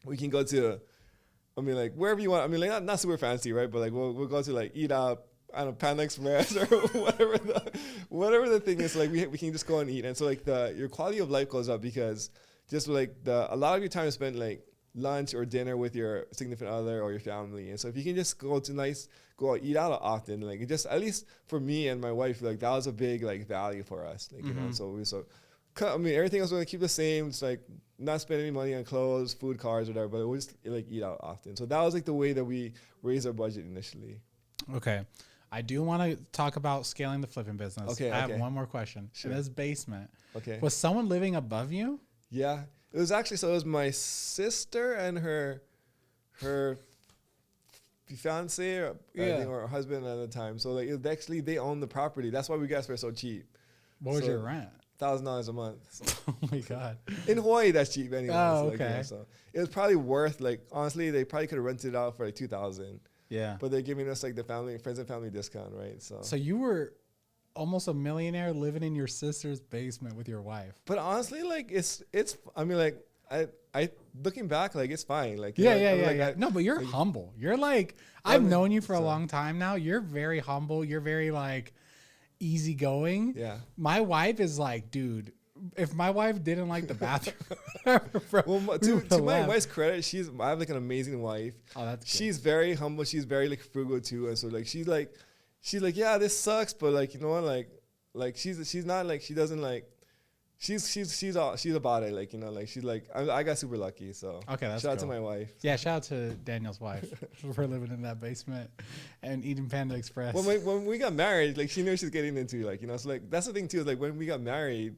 we can go to, I mean, like wherever you want. I mean, like not super fancy, right? But like we'll go to like eat out, I don't know, Panda Express or whatever the thing is. Like we can just go and eat, and so like your quality of life goes up because just like a lot of your time is spent like lunch or dinner with your significant other or your family. And so if you can just go out, eat out often, like it just, at least for me and my wife, like that was a big like value for us, like, you know. So I mean, everything else we're gonna keep the same. It's like not spend any money on clothes, food, cars, whatever, but we'll just like eat out often. So that was like the way that we raised our budget initially. Okay. I do want to talk about scaling the flipping business. Okay. I have one more question. Sure. In this basement. Okay. Was someone living above you? Yeah. It was actually, so it was my sister and her fiance or her husband at the time. So like actually they owned the property. That's why we got for so cheap. What was your rent? $1,000 a month. So. Oh my God. In Hawaii, that's cheap anyway. Oh, so like, okay. So it was probably worth, like, honestly, they probably could have rented it out for like $2,000. Yeah. But they're giving us like the friends and family discount, right? So you were almost a millionaire living in your sister's basement with your wife. But honestly, like it's I mean, like I looking back, like it's fine. Like yeah. No, but you're humble. You're like, I've known you for a long time now. You're very humble. You're very like easygoing. Yeah. My wife is like, dude, if my wife didn't like the bathroom, well, to my wife's credit, I have like an amazing wife. Oh, that's good. She's very humble. She's very like frugal too, and so like she's like, yeah, this sucks, but like, you know what, like she's not like, she doesn't like, she's about it, like, you know, like she's like, I got super lucky. So okay, that's shout out cool. to my wife. Yeah, shout out to Daniel's wife for living in that basement and eating Panda Express. When we got married, like she knew what she's getting into, like, you know. So like that's the thing too, is like when we got married,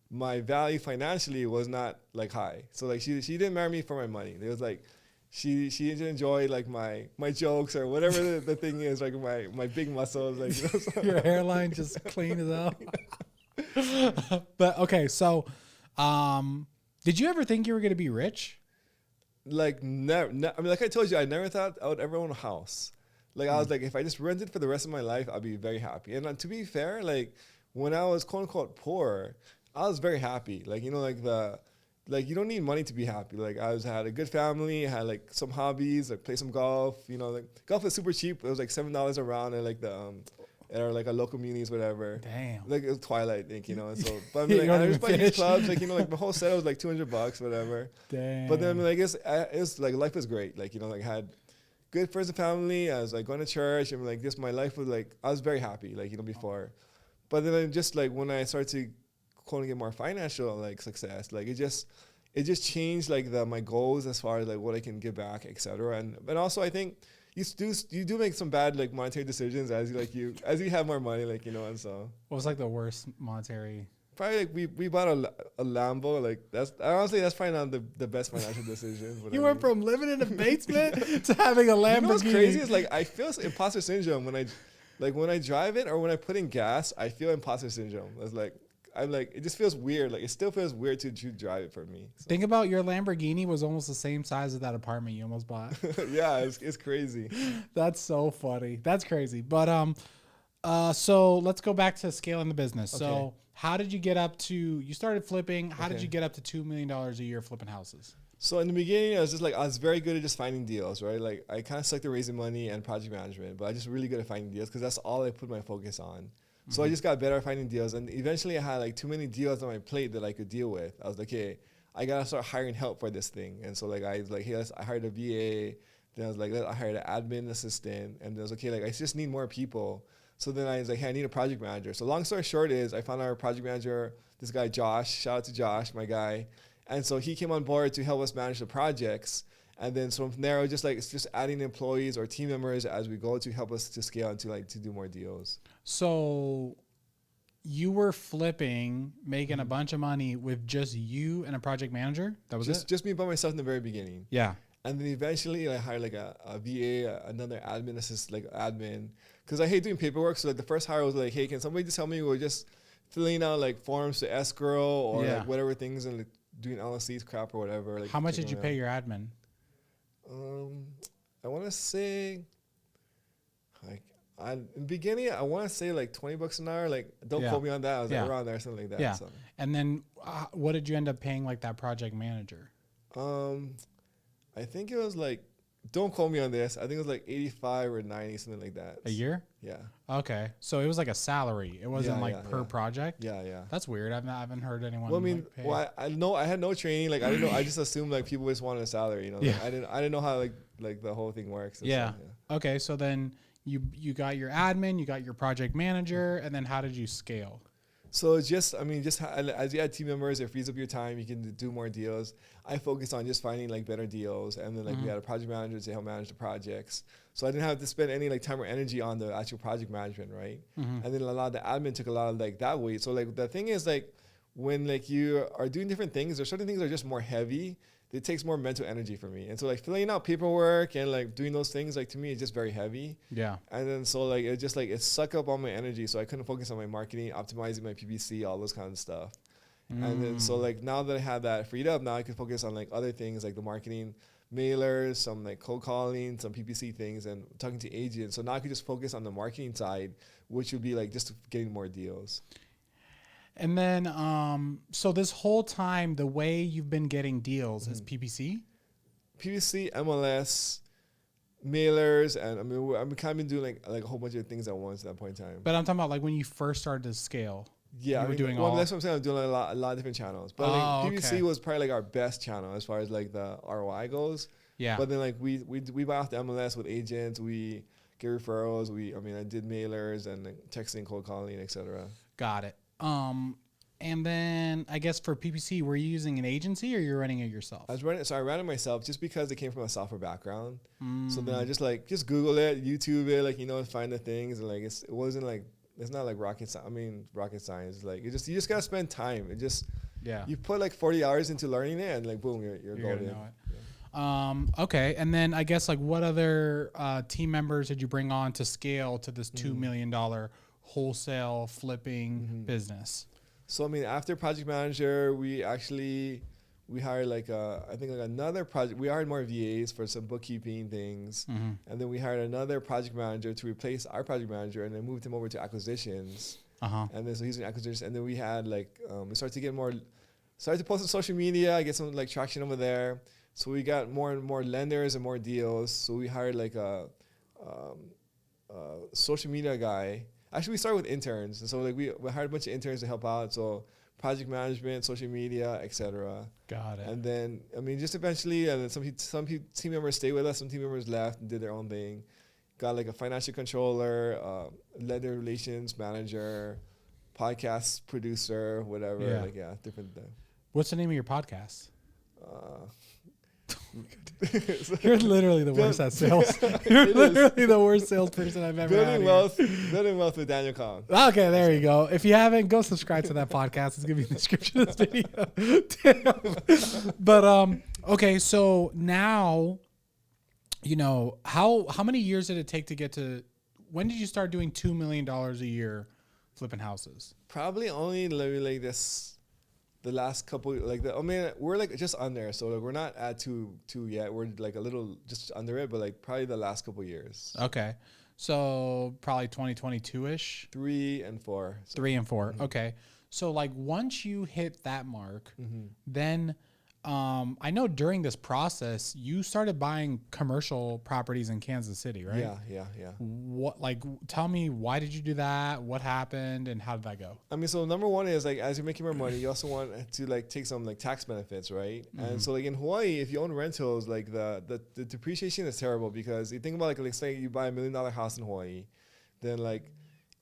my value financially was not like high. So like she didn't marry me for my money. It was like she enjoyed like my jokes or whatever the thing is, like my big muscles, like, you know, so. Your hairline just clean as hell. But okay, so did you ever think you were gonna be rich? Like never. I mean, like I told you, I never thought I would ever own a house. Like I was like, if I just rented for the rest of my life, I'd be very happy. And to be fair, like when I was quote unquote poor, I was very happy. Like, you know, like you don't need money to be happy. Like I had a good family, had like some hobbies, like play some golf. You know, like golf is super cheap. It was like $7 a round at like or like a local munis, whatever. Damn. Like it was Twilight, I think, you know. And so, but I mean, like I was playing these clubs, like, you know, like the whole set was like $200, whatever. Damn. But then, I mean, like it's like life was great. Like, you know, like I had good friends and family. I was like going to church, and like just my life was like, I was very happy, like, you know, before. But then I just like when I started to quote get more financial like success, like it just changed like my goals as far as like what I can give back, etc. And also I think you do make some bad like monetary decisions as you have more money, like, you know. And so what was like the worst monetary? Probably like we bought a Lambo. Like that's honestly probably not the best financial decision. You went from living in a basement to having a Lamborghini. You know what's crazy is like I feel imposter syndrome when I drive it or when I put in gas. I feel imposter syndrome. It's like I'm like, it just feels weird. Like it still feels weird to drive it for me. So. Think about your Lamborghini was almost the same size as that apartment you almost bought. Yeah, it's crazy. That's so funny. That's crazy. But so let's go back to scaling the business. Okay. So how did you get up to? You started flipping. How did you get up to $2 million a year flipping houses? So in the beginning, I was very good at just finding deals, right? Like I kind of sucked at raising money and project management, but I just really good at finding deals because that's all I put my focus on. So I just got better at finding deals, and eventually I had like too many deals on my plate that I could deal with. I was like, hey, I gotta start hiring help for this thing. And so like I was like, hey, I hired a VA. Then I was like, I hired an admin assistant, and then I was okay, like I just need more people. So then I was like, hey, I need a project manager. So long story short is I found our project manager, this guy Josh. Shout out to Josh, my guy. And so he came on board to help us manage the projects. And then so from there, it's just adding employees or team members as we go to help us to scale and to do more deals. So you were flipping, making a bunch of money with just you and a project manager? That was it? Just me by myself in the very beginning. Yeah. And then eventually I hired like a VA, another admin assistant, like admin. Because I hate doing paperwork. So like the first hire was like, hey, can somebody just help me with just filling out like forms to escrow or like whatever things and like doing LLCs crap or whatever. Like, how much did you pay your admin? I want to say, like, in the beginning, I want to say like $20 an hour. Like, don't quote me on that. I was like around there, something like that. Yeah. So. And then what did you end up paying like that project manager? I think it was like, don't quote me on this. I think it was like 85 or 90, something like that. A year? Yeah. Okay. So it was like a salary. It wasn't per project? Yeah. That's weird. I haven't heard anyone. Well, I mean, I had no training. Like, I didn't know. I just assumed like people just wanted a salary, you know? Like, I didn't know how like the whole thing works. Yeah. Okay. So then you got your admin, you got your project manager, and then how did you scale? So it's just, as you add team members, it frees up your time. You can do more deals. I focused on just finding like better deals, and then like we had a project manager to help manage the projects. So I didn't have to spend any like time or energy on the actual project management, right? And then a lot of the admin took a lot of like that weight. So like the thing is like when like you are doing different things, there's certain things that are just more heavy. It takes more mental energy for me. And so like filling out paperwork and like doing those things, like to me, it's just very heavy. Yeah. And then so like it just like it sucked up all my energy. So I couldn't focus on my marketing, optimizing my PPC, all those kinds of stuff. And then so like now that I have that freed up, now I can focus on like other things like the marketing, mailers, some like cold calling, some PPC things, and talking to agents. So now I can just focus on the marketing side, which would be like just getting more deals. And then, so this whole time, the way you've been getting deals is PPC? PPC, MLS, mailers, and I'm kind of been doing like a whole bunch of things at once at that point in time. But I'm talking about like when you first started to scale. Yeah, you were doing all. That's what I'm saying. I'm doing a lot of different channels. But like PPC was probably like our best channel as far as like the ROI goes. Yeah. But then like we buy off the MLS with agents. We get referrals. I did mailers and like texting, cold calling, etc. Got it. And then I guess for PPC, were you using an agency or you're running it yourself? I ran it myself just because it came from a software background. So then I just Google it, YouTube it, find the things, and like it's not like rocket science. Like you just gotta spend time. You put like 40 hours into learning it, and like boom, you're golden. Okay, and then I guess like what other team members did you bring on to scale to this $2 million wholesale flipping business? So after project manager, we hired another project. We hired more VAs for some bookkeeping things, and then we hired another project manager to replace our project manager, and then moved him over to acquisitions. And then so he's in acquisitions, and then we had we started to post on social media, get some like traction over there. So we got more and more lenders and more deals. So we hired like a social media guy. Actually, we started with interns, and so like we hired a bunch of interns to help out. So project management, social media, etc. Got it. And then just eventually, and then some team members stayed with us. Some team members left and did their own thing. Got like a financial controller, lender relations manager, podcast producer, whatever. Yeah. Different thing. What's the name of your podcast? You're literally the worst at sales. You're literally the worst salesperson I've ever had. Building wealth with Daniel Kong. Okay, there you go. If you haven't, go subscribe to that podcast. It's gonna be in the description of this video. But okay, so now, how many years did it take to get to? When did you start doing $2 million a year flipping houses? Probably only like this. The last couple, we're like just under, so like we're not at two yet. We're like a little just under it, but like probably the last couple years. Okay, so probably 2022-ish. 3 and 4. So. 3 and 4. Okay, so like once you hit that mark, then I know during this process, you started buying commercial properties in Kansas City, right? Yeah. Tell me, why did you do that? What happened and how did that go? I mean, so number one is like, as you're making more money, you also want to like take some like tax benefits, right? And so like in Hawaii, if you own rentals, like the depreciation is terrible, because you think about like, let's say you buy $1 million house in Hawaii, then like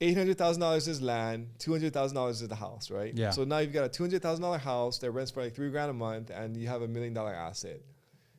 $800,000 is land, $200,000 is the house, right? Yeah. So now you've got a $200,000 house that rents for like $3,000 a month, and you have $1 million asset.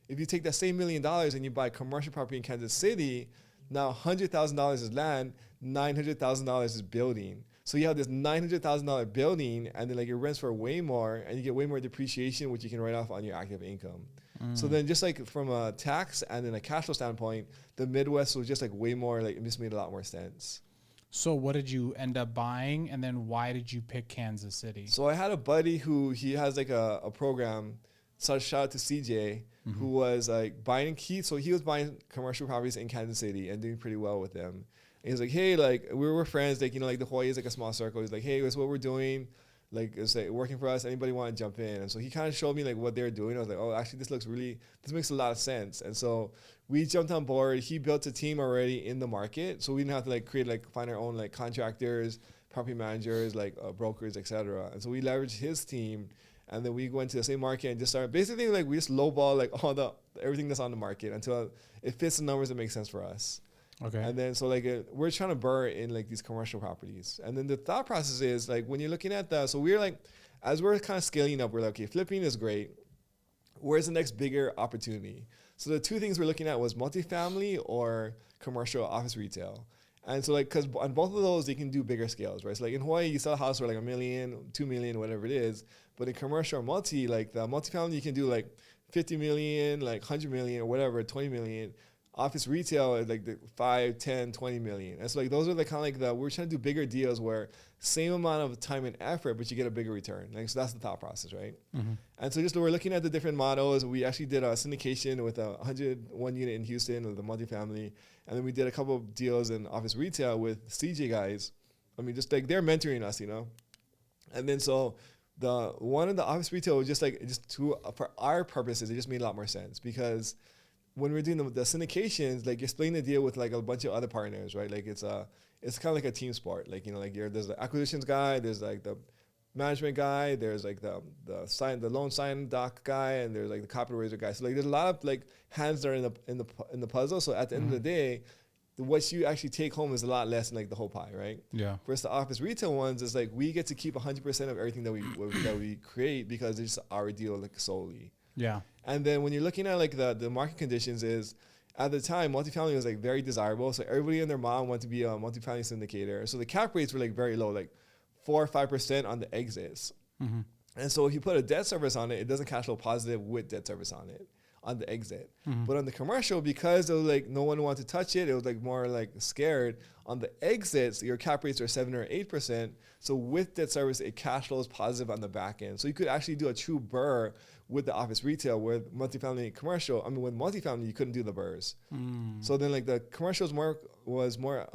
If you take that same $1 million and you buy commercial property in Kansas City, now $100,000 is land, $900,000 is building. So you have this $900,000 building, and then like it rents for way more, and you get way more depreciation, which you can write off on your active income. So then just like from a tax and then a cash flow standpoint, the Midwest was just like way more, like it just made a lot more sense. So what did you end up buying, and then why did you pick Kansas City? So I had a buddy who he has like a program. So shout out to CJ, who was like buying so he was buying commercial properties in Kansas City and doing pretty well with them. And he was like, hey, like we were friends, like, you know, like the Hawaii is like a small circle. He's like, hey, this is what we're doing. Like, it's like working for us. Anybody want to jump in? And so he kind of showed me like what they're doing. I was like, oh, actually, this makes a lot of sense. And so we jumped on board. He built a team already in the market, so we didn't have to like find our own like contractors, property managers, like brokers, etc. And so we leveraged his team, and then we went to the same market and just started basically like we just lowball like everything that's on the market until it fits the numbers that make sense for us. Okay. And then so like we're trying to burr in like these commercial properties. And then the thought process is like when you're looking at so we're like, as we're kind of scaling up, we're like, okay, flipping is great. Where's the next bigger opportunity? So the two things we're looking at was multifamily or commercial office retail. And so like, cause on both of those, they can do bigger scales, right? So like in Hawaii, you sell a house for like $1 million, $2 million, whatever it is. But in commercial or like the multifamily, you can do like 50 million, like 100 million or whatever, 20 million. Office retail is like the 5, 10, 20 million. And so like those are the kind of like we're trying to do bigger deals where same amount of time and effort, but you get a bigger return. Like, so that's the thought process, right? And so just we're looking at the different models. We actually did a syndication with a 101 unit in Houston with a multifamily. And then we did a couple of deals in office retail with CJ guys. I mean, just like they're mentoring us, you know? And then so the one in the office retail was just for our purposes, it just made a lot more sense, because when we're doing the syndications, like you're splitting the deal with like a bunch of other partners, right? Like it's kind of like a team sport. Like, you know, like there's the acquisitions guy, there's like the management guy, there's like the loan sign doc guy, and there's like the capital raiser guy. So like there's a lot of like hands that are in the puzzle. So at the end of the day, what you actually take home is a lot less than like the whole pie, right? Yeah. Versus the office retail ones, is like we get to keep 100% of everything that we create, because it's just our deal like solely. Yeah. And then when you're looking at like the market conditions, is at the time multifamily was like very desirable. So everybody and their mom wanted to be a multifamily syndicator. So the cap rates were like very low, like 4 or 5% on the exits. And so if you put a debt service on it, it doesn't cash flow positive with debt service on it on the exit. But on the commercial, because it was like no one wanted to touch it, it was like more like scared. On the exits, your cap rates are 7 or 8%. So with debt service, it cash flows positive on the back end. So you could actually do a true burr with the office retail, where multifamily and commercial, I mean, with multifamily, you couldn't do the burrs. So then like the commercials was more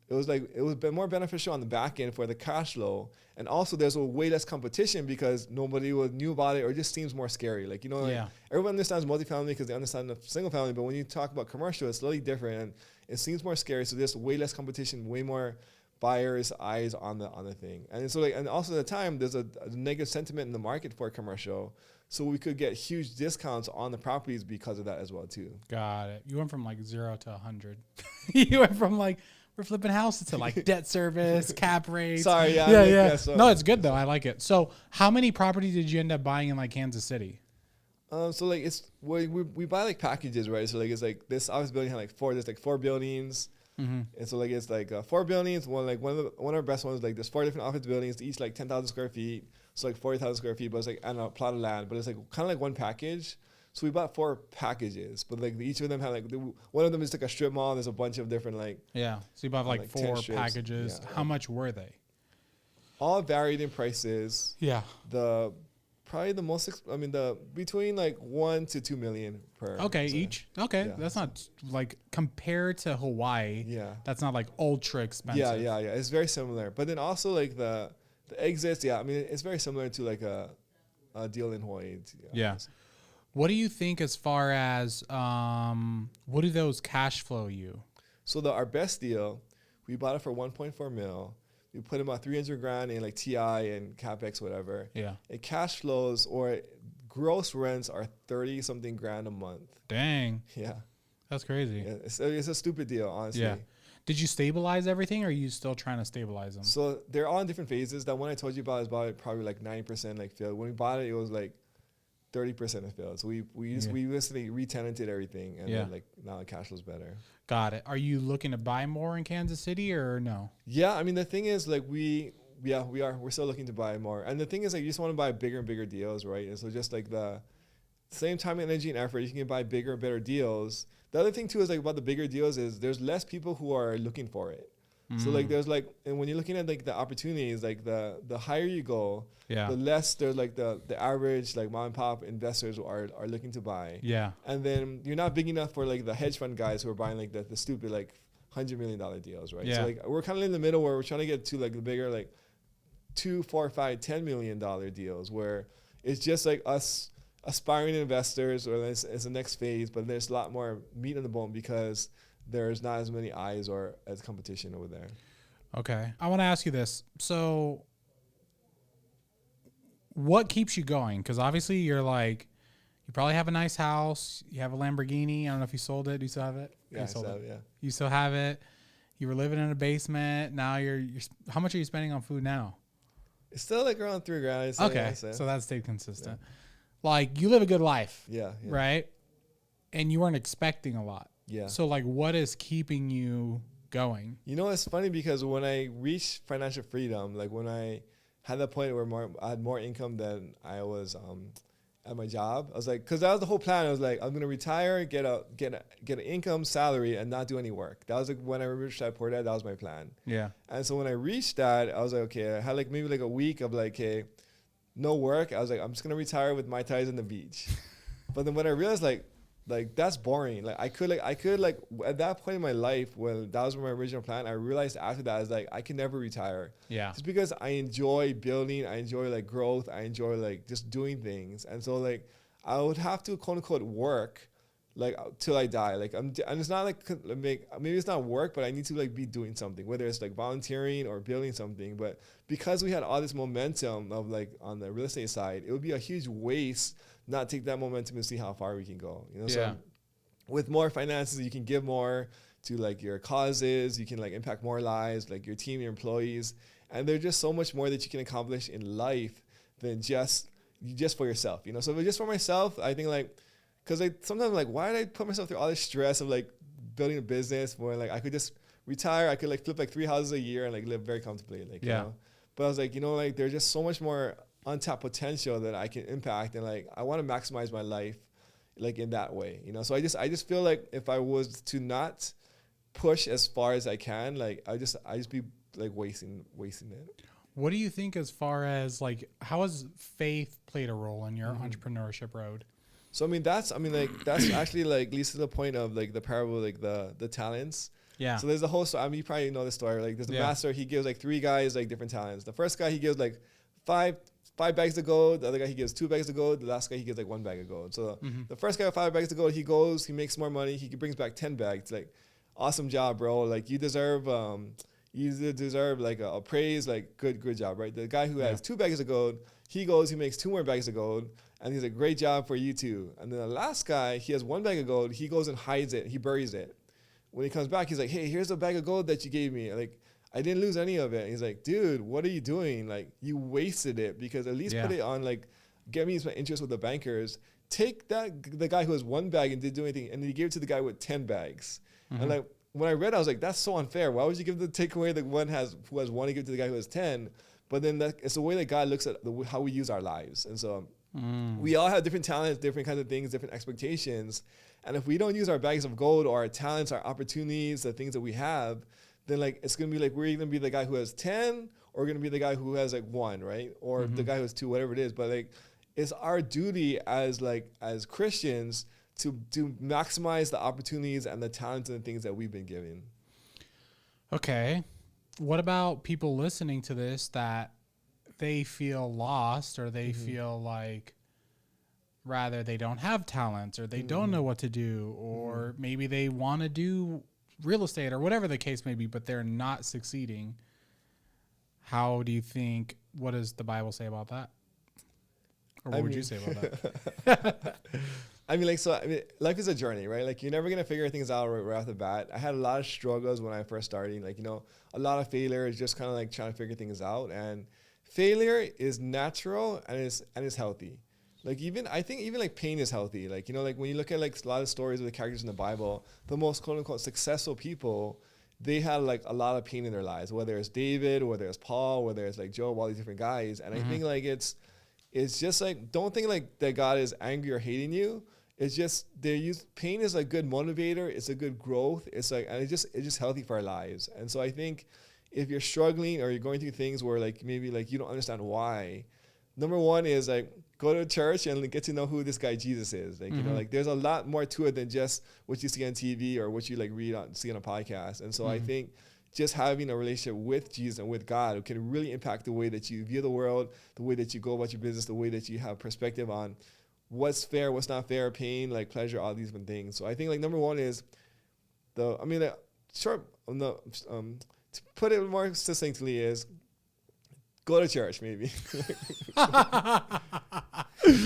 it was more beneficial on the back end for the cash flow. And also there's way less competition, because nobody knew about it, or it just seems more scary. Like, you know, like everyone understands multifamily because they understand the single family, but when you talk about commercial, it's slightly different and it seems more scary. So there's way less competition, way more buyers' eyes on the thing. And so like, and also at the time there's a negative sentiment in the market for commercial. So we could get huge discounts on the properties because of that as well too. Got it. You went from like 0 to 100. You went from like, we're flipping houses to like debt service, cap rates. Sorry, yeah. No, it's good though. I like it. So how many properties did you end up buying in like Kansas City? So like we buy like packages, right? So like it's like this office building had like there's like 4 buildings. And so like it's like 4 buildings. One of our best ones, like there's 4 different office buildings, each like 10,000 square feet. So like 40,000 square feet, but it's like, and a plot of land, but it's like kind of like one package. So we bought 4 packages, but like each of them had like one of them is like a strip mall. And there's a bunch of different like So you bought like 4 packages. How much were they? All varied in prices. Yeah. Probably the most, between like 1 to 2 million per. Okay, each. Okay, yeah. That's not like compared to Hawaii. Yeah, that's not like ultra expensive. Yeah. It's very similar, but then also like the exits. Yeah, I mean it's very similar to like deal in Hawaii. Yeah. What do you think as far as what do those cash flow you? So our best deal, we bought it for 1.4 mil. We put about 300 grand in like TI and CapEx, whatever. Yeah. It cash flows or gross rents are 30 something grand a month. Dang. Yeah. That's crazy. Yeah, it's a stupid deal, honestly. Yeah. Did you stabilize everything, or are you still trying to stabilize them? So they're all in different phases. That one I told you about is probably like 90% like filled. When we bought it, it was like 30% of filled. So we basically re-tenanted everything, and then like now the cash flow's better. Got it. Are you looking to buy more in Kansas City or no? Yeah, I mean the thing is like we're still looking to buy more, and the thing is like you just want to buy bigger and bigger deals, right? And so just like the same time, energy, and effort, you can buy bigger and better deals. The other thing too is like about the bigger deals is there's less people who are looking for it. So like there's like, and when you're looking at like the opportunities, like the higher you go, the less there's like the average like mom and pop investors are looking to buy. Yeah. And then you're not big enough for like the hedge fund guys who are buying like the stupid like $100 million deals, right? Yeah. So like we're kind of in the middle where we're trying to get to like the bigger like $2, $4, $5, $10 million deals where it's just like us aspiring investors, or it's the next phase, but there's a lot more meat on the bone because there's not as many eyes or as competition over there. Okay. I want to ask you this. So what keeps you going? Because obviously you're like, you probably have a nice house. You have a Lamborghini. I don't know if you sold it. Do you still have it? Yeah, I sold it, yeah. You still have it. You were living in a basement. Now you're how much are you spending on food now? It's still like around $3,000. Okay. So that stayed consistent. Yeah. Like you live a good life. Yeah. Right? And you weren't expecting a lot. Yeah. So like what is keeping you going? You know, it's funny because when I reached financial freedom, like when I had that point where I had more income than I was at my job, I was like, because that was the whole plan. I was like, I'm gonna retire, get an income salary, and not do any work. That was like when I reached that point. That was my plan. Yeah. And so when I reached that, I was like, okay, I had like maybe like a week of like, hey, no work. I was like, I'm just gonna retire with Mai Tais on the beach. But then when I realized like that's boring. Like I could at that point in my life, when that was my original plan, I realized after that I was like, I can never retire. Yeah. Just because I enjoy building, I enjoy like growth, I enjoy like just doing things. And so like I would have to quote unquote work like till I die. Like and it's not like maybe it's not work, but I need to like be doing something, whether it's like volunteering or building something. But because we had all this momentum of like on the real estate side, it would be a huge waste not take that momentum and see how far we can go. You know, so with more finances, you can give more to like your causes, you can like impact more lives, like your team, your employees, and there's just so much more that you can accomplish in life than just for yourself. You know, so just for myself, I think like, because like sometimes like, why did I put myself through all this stress of like building a business where like I could just retire, I could like flip like 3 houses a year and like live very comfortably, like you know. But I was like, you know, like there's just so much more untapped potential that I can impact, and like I want to maximize my life like in that way, you know. So I just feel like if I was to not push as far as I can, like I just be like wasting it. What do you think as far as like how has faith played a role in your entrepreneurship road? So that's actually like leads to the point of like the parable, like the talents. Yeah. So there's a whole story. I mean, you probably know the story. Like there's a master, he gives like 3 guys like different talents. The first guy he gives like 5 bags of gold. The other guy he gives 2 bags of gold. The last guy he gives like 1 bag of gold. So the first guy with 5 bags of gold, he goes, he makes more money. He brings back 10 bags. Like, awesome job, bro. Like you deserve like a praise. Like good job, right? The guy who has 2 bags of gold, he goes, he makes 2 more bags of gold, and he's like, great job for you too. And then the last guy, he has 1 bag of gold. He goes and hides it. He buries it. When he comes back, he's like, hey, here's a bag of gold that you gave me. Like, I didn't lose any of it. And he's like, dude, what are you doing? Like, you wasted it, because at least put it on, like, get me some interest with the bankers. Take the guy who has 1 bag and didn't do anything, and he gave it to the guy with 10 bags. And like, when I read it, I was like, that's so unfair. Why would you take away the one who has 1 and give it to the guy who has 10? But then it's the way that God looks at how we use our lives. And so we all have different talents, different kinds of things, different expectations. And if we don't use our bags of gold or our talents, our opportunities, the things that we have, then like it's gonna be like we're either gonna be the guy who has 10 or gonna be the guy who has like 1, right? Or the guy who has 2, whatever it is. But like it's our duty as Christians to maximize the opportunities and the talents and the things that we've been given. Okay. What about people listening to this that they feel lost, or they feel like rather they don't have talents, or they don't know what to do, or maybe they want to do real estate or whatever the case may be, but they're not succeeding. How do you think, what does the Bible say about that? Or what would you say about that? I mean, life is a journey, right? Like, you're never going to figure things out right off the bat. I had a lot of struggles when I first started, like, a lot of failure, just kind of like trying to figure things out. And failure is natural and it's healthy. Like, I think even like pain is healthy. Like, like when you look at like a lot of stories of the characters in the Bible, the most quote unquote successful people, they had like a lot of pain in their lives, whether it's David, whether it's Paul, whether it's like Job, all these different guys. And I think like it's just like, don't think like that God is angry or hating you. It's just pain is a good motivator. It's a good growth. It's like, and it's just healthy for our lives. And so I think if you're struggling or you're going through things where like maybe like you don't understand why, number one is like go to church and get to know who this guy Jesus is. Like, like there's a lot more to it than just what you see on TV or what you like see on a podcast. And so I think just having a relationship with Jesus and with God can really impact the way that you view the world, the way that you go about your business, the way that you have perspective on what's fair, what's not fair, pain, like pleasure, all these different things. So I think like number one is to put it more succinctly is go to church, maybe.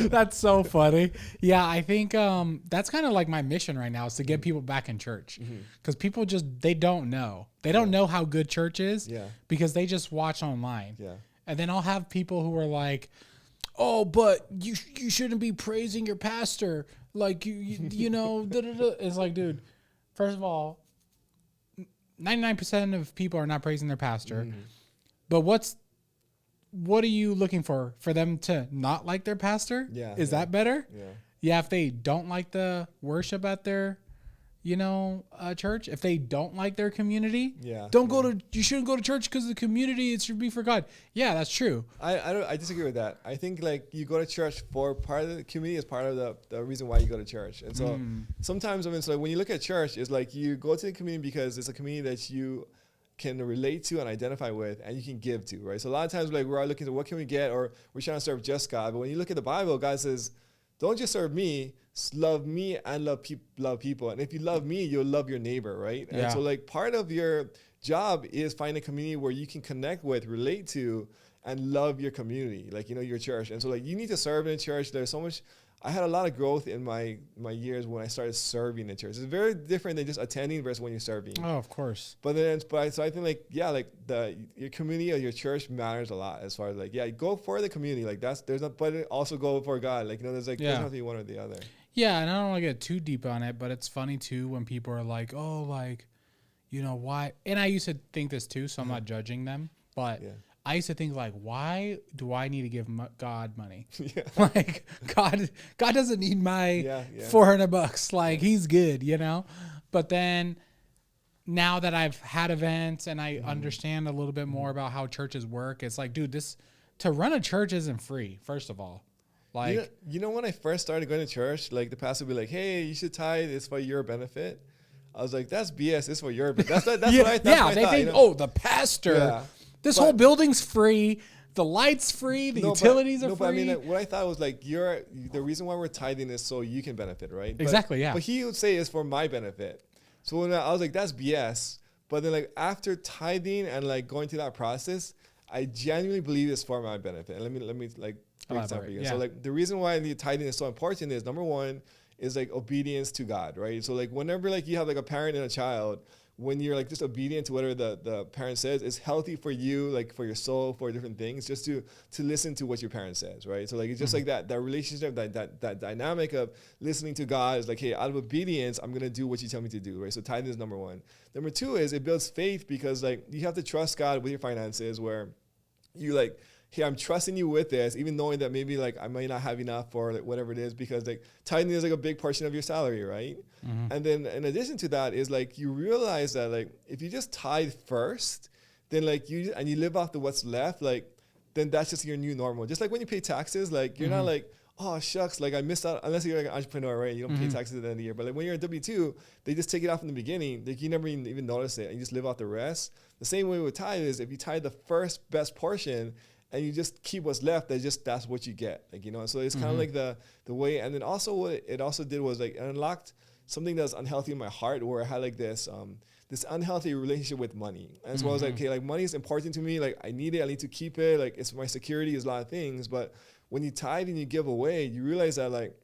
That's so funny. Yeah, I think that's kind of like my mission right now is to get people back in church, because people they don't know. They don't know how good church is because they just watch online. Yeah. And then I'll have people who are like, oh, but you shouldn't be praising your pastor. Like, you know, it's like, dude, first of all, 99% of people are not praising their pastor. But what are you looking for them to not like their pastor? Yeah. Is that better? Yeah. Yeah. If they don't like the worship at their, church, if they don't like their community, you shouldn't go to church because the community, it should be for God. Yeah, that's true. I disagree with that. I think like you go to church for part of the community is part of the reason why you go to church. And so sometimes, so when you look at church, it's like you go to the community because it's a community that you can relate to and identify with and you can give to, right? So a lot of times like we're looking at what can we get, or we're trying to serve just God. But when you look at the Bible, God says, don't just serve me, love me and love people. And if you love me, you'll love your neighbor, right? Yeah. And so like part of your job is find a community where you can connect with, relate to, and love your community, like, your church. And so like you need to serve in church. There's so much. I had a lot of growth in my years when I started serving in church. It's very different than just attending versus when you're serving. Oh, of course. So I think like, your community or your church matters a lot as far as like, go for the community. Like but also go for God. Like, there's like, there's nothing one or the other. Yeah. And I don't want to get too deep on it, but it's funny too, when people are like, oh, like, why? And I used to think this too, so I'm not judging them, but I used to think like, why do I need to give God money? Yeah. Like God doesn't need my $400. Like he's good, But then now that I've had events and I understand a little bit more about how churches work, it's like, dude, to run a church isn't free. First of all, like, when I first started going to church, like the pastor would be like, hey, you should tithe. It's for your benefit. I was like, that's BS. It's for your benefit. That's what I thought. Yeah, they think, oh, the pastor. Yeah. This whole building's free. The light's free. The utilities are free. But I mean, what I thought was like, the reason why we're tithing is so you can benefit, right? Exactly, yeah. But he would say it's for my benefit. So when I was like, that's BS. But then like after tithing and like going through that process, I genuinely believe it's for my benefit. And let me like break this down for you. Yeah. So like the reason why the tithing is so important is number one is like obedience to God, right? So like whenever like you have like a parent and a child, when you're like just obedient to whatever the parent says, it's healthy for you, like for your soul, for different things, just to listen to what your parent says, right? So like it's just like that relationship, that dynamic of listening to God is like, hey, out of obedience, I'm gonna do what you tell me to do, right? So tithing is number one. Number two is it builds faith because like you have to trust God with your finances, where you like, hey, I'm trusting you with this, even knowing that maybe like I might not have enough for like whatever it is, because like tithing is like a big portion of your salary, right? Mm-hmm. And then in addition to that is like you realize that like if you just tithe first, then like you live off the what's left, like then that's just your new normal. Just like when you pay taxes, like you're not like, oh shucks, like I missed out, unless you're like an entrepreneur, right? You don't pay taxes at the end of the year. But like when you're a W-2, they just take it off in the beginning. Like you never even notice it, and you just live off the rest. The same way with tithe is if you tithe the first best portion, and you just keep what's left. That's what you get. Like, you know, so it's kind of like the way. And then also what it also did was like it unlocked something that's unhealthy in my heart, where I had like this unhealthy relationship with money. And so I was like, okay, like money is important to me. Like I need it. I need to keep it. Like it's my security, is a lot of things. But when you tithe and you give away, you realize that like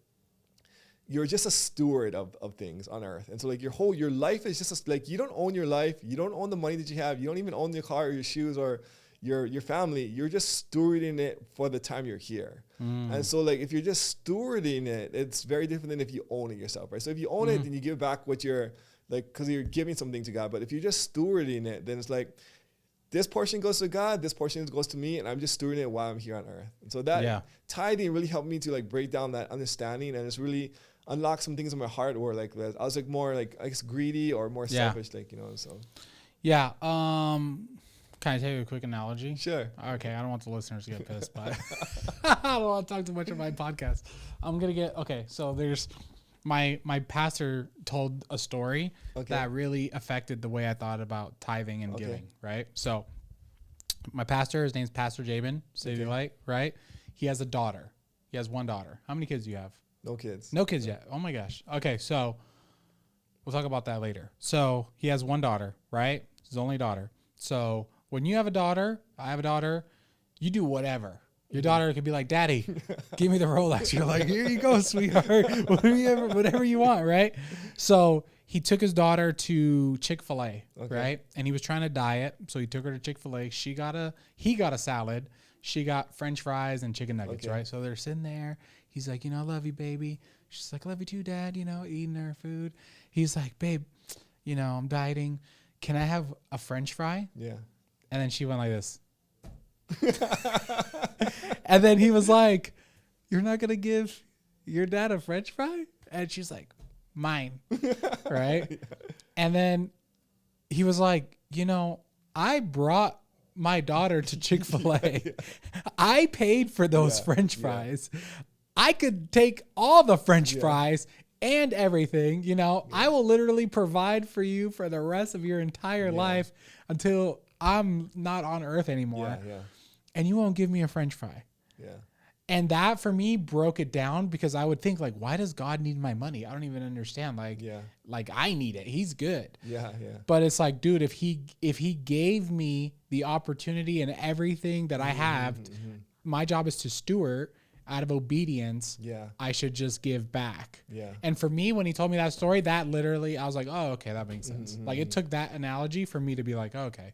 you're just a steward of things on earth. And so like your life is just like, you don't own your life. You don't own the money that you have. You don't even own your car or your shoes or your family. You're just stewarding it for the time you're here. And so like, if you're just stewarding it, it's very different than if you own it yourself, right? So if you own it, then you give back what you're like, cause you're giving something to God. But if you're just stewarding it, then it's like, this portion goes to God, this portion goes to me, and I'm just stewarding it while I'm here on earth. And so that tithing really helped me to like break down that understanding, and it's really unlocked some things in my heart where like I was like more like, I guess, greedy or more selfish, like, you know, so. Yeah. Can I tell you a quick analogy? Sure. Okay. I don't want the listeners to get pissed, but I don't want to talk too much on my podcast. Okay. So there's my pastor told a story that really affected the way I thought about tithing and giving, right? So my pastor, his name's Pastor Jabin, City Light, right? He has a daughter. He has one daughter. How many kids do you have? No kids. No kids yet. Oh my gosh. Okay. So we'll talk about that later. So he has one daughter, right? His only daughter. So when you have a daughter, I have a daughter, you do whatever. Your daughter could be like, Daddy, give me the Rolex. You're like, here you go, sweetheart. Whatever you want, right? So he took his daughter to Chick-fil-A, right? And he was trying to diet. So he took her to Chick-fil-A. He got a salad. She got French fries and chicken nuggets, right? So they're sitting there. He's like, you know, I love you, baby. She's like, I love you too, Dad, you know, eating her food. He's like, babe, you know, I'm dieting. Can I have a French fry? Yeah. And then she went like this. And then he was like, you're not going to give your dad a French fry? And she's like, mine. Right? Yeah. And then he was like, you know, I brought my daughter to Chick-fil-A. I paid for those French fries. I could take all the French fries and everything, you know, I will literally provide for you for the rest of your entire life until I'm not on earth anymore. And you won't give me a French fry. And that for me broke it down, because I would think like, why does God need my money? I don't even understand. Like, like I need it. He's good. But it's like, dude, if he gave me the opportunity and everything that I have, my job is to steward out of obedience. I should just give back. And for me, when he told me that story, that literally, I was like, oh, okay, that makes sense. Like it took that analogy for me to be like, oh, okay,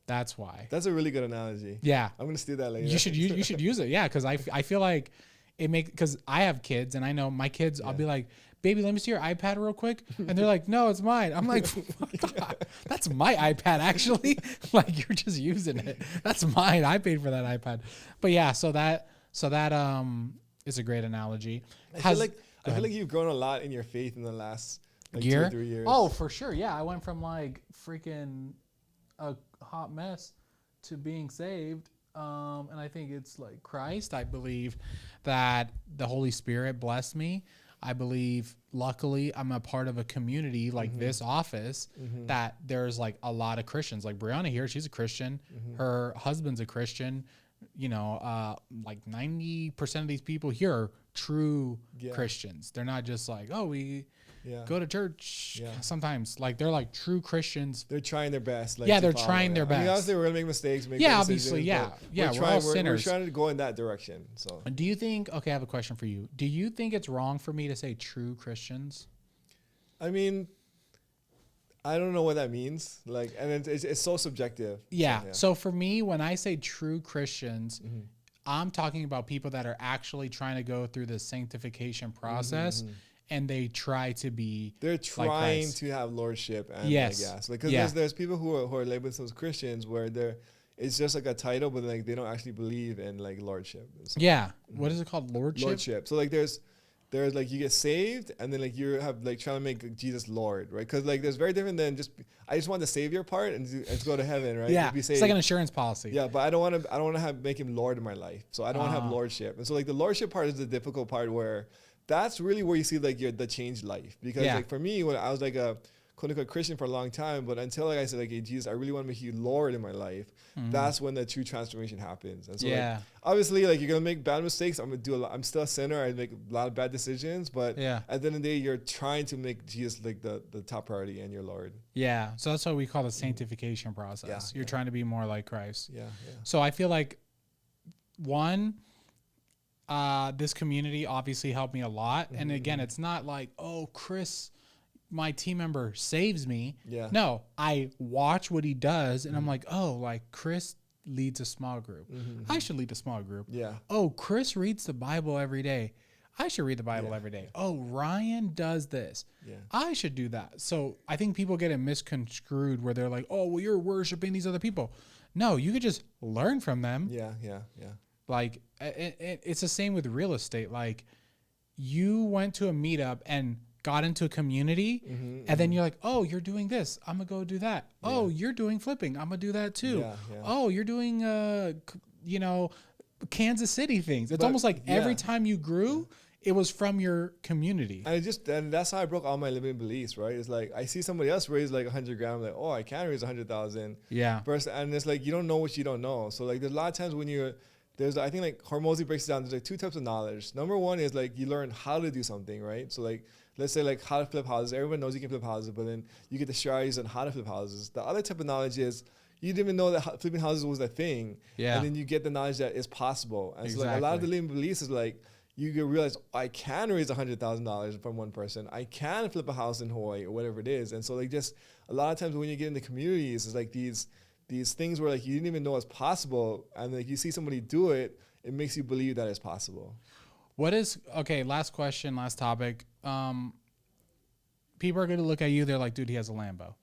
that's why. That's a really good analogy. I'm gonna steal that later. You should use it. Yeah, because I feel like it because I have kids, and I know my kids. I'll be like, baby, let me see your iPad real quick, and they're like, no, it's mine. I'm like, God, that's my iPad actually. Like you're just using it. That's mine. I paid for that iPad. But yeah, so that is a great analogy. I feel like you've grown a lot in your faith in the last year? 2 or 3 years. Oh, for sure. Yeah, I went from like freaking a hot mess to being saved. And I think it's like Christ. I believe that the Holy Spirit blessed me. I believe, luckily, I'm a part of a community like this office that there's like a lot of Christians. Like Brianna here, she's a Christian. Her husband's a Christian. You know, like 90% of these people here are true Christians. They're not just like, oh, we go to church sometimes. Like they're like true Christians. They're trying their best. Like, they're trying their best. I mean, obviously we're gonna make mistakes. Obviously, we're all sinners. We're trying to go in that direction. So, do you think? Okay, I have a question for you. Do you think it's wrong for me to say true Christians? I mean, I don't know what that means. Like, and it's so subjective. So for me, when I say true Christians, I'm talking about people that are actually trying to go through the sanctification process, and they try to be. They're trying to have lordship, and because there's people who are labeled as Christians where it's just like a title, but like they don't actually believe in like lordship. So, what is it called? Lordship. So like there's like you get saved, and then like you have like trying to make Jesus Lord, right? Because like there's very different than I just want the Savior part and to go to heaven, right? Yeah, it's like an insurance policy. Yeah, but I don't want to make him Lord in my life, so I don't want to have lordship. And so like the lordship part is the difficult part, where that's really where you see like the changed life. Because like for me, when I was like a quote unquote Christian for a long time, but until like I said, like, hey, Jesus, I really want to make you Lord in my life. That's when the true transformation happens. And so like, obviously, like, you're gonna make bad mistakes. I'm still a sinner. I make a lot of bad decisions, but at the end of the day, you're trying to make Jesus like the top priority and your Lord. Yeah. So that's what we call the sanctification process. You're trying to be more like Christ. Yeah. So I feel like this community obviously helped me a lot. And again, it's not like, oh, Chris, my team member, saves me. Yeah. No, I watch what he does and I'm like, oh, like Chris leads a small group. I should lead a small group. Yeah. Oh, Chris reads the Bible every day. I should read the Bible every day. Oh, Ryan does this. Yeah. I should do that. So I think people get it misconstrued where they're like, oh, well, you're worshiping these other people. No, you could just learn from them. Yeah. Like, it's the same with real estate. Like, you went to a meetup and got into a community, and then you're like, oh, you're doing this. I'm going to go do that. Yeah. Oh, you're doing flipping. I'm going to do that too. Yeah. Oh, you're doing, Kansas City things. It's almost like every time you grew, it was from your community. And that's how I broke all my limiting beliefs, right? It's like, I see somebody else raise like 100 grand. I'm like, oh, I can raise 100,000. Yeah. And it's like, you don't know what you don't know. So like, there's a lot of times when I think like Hormozy breaks it down. There's like two types of knowledge. Number one is like you learn how to do something, right? So like, let's say like how to flip houses. Everyone knows you can flip houses, but then you get the strategies on how to flip houses. The other type of knowledge is you didn't even know that flipping houses was a thing. Yeah. And then you get the knowledge that it's possible. And so like a lot of the limiting beliefs is like, you can realize I can raise $100,000 from one person. I can flip a house in Hawaii or whatever it is. And so like just a lot of times when you get into communities, it's like these things where like you didn't even know it's possible, and like you see somebody do it, it makes you believe that it's possible. Last question, last topic. People are going to look at you, they're like, dude, he has a Lambo.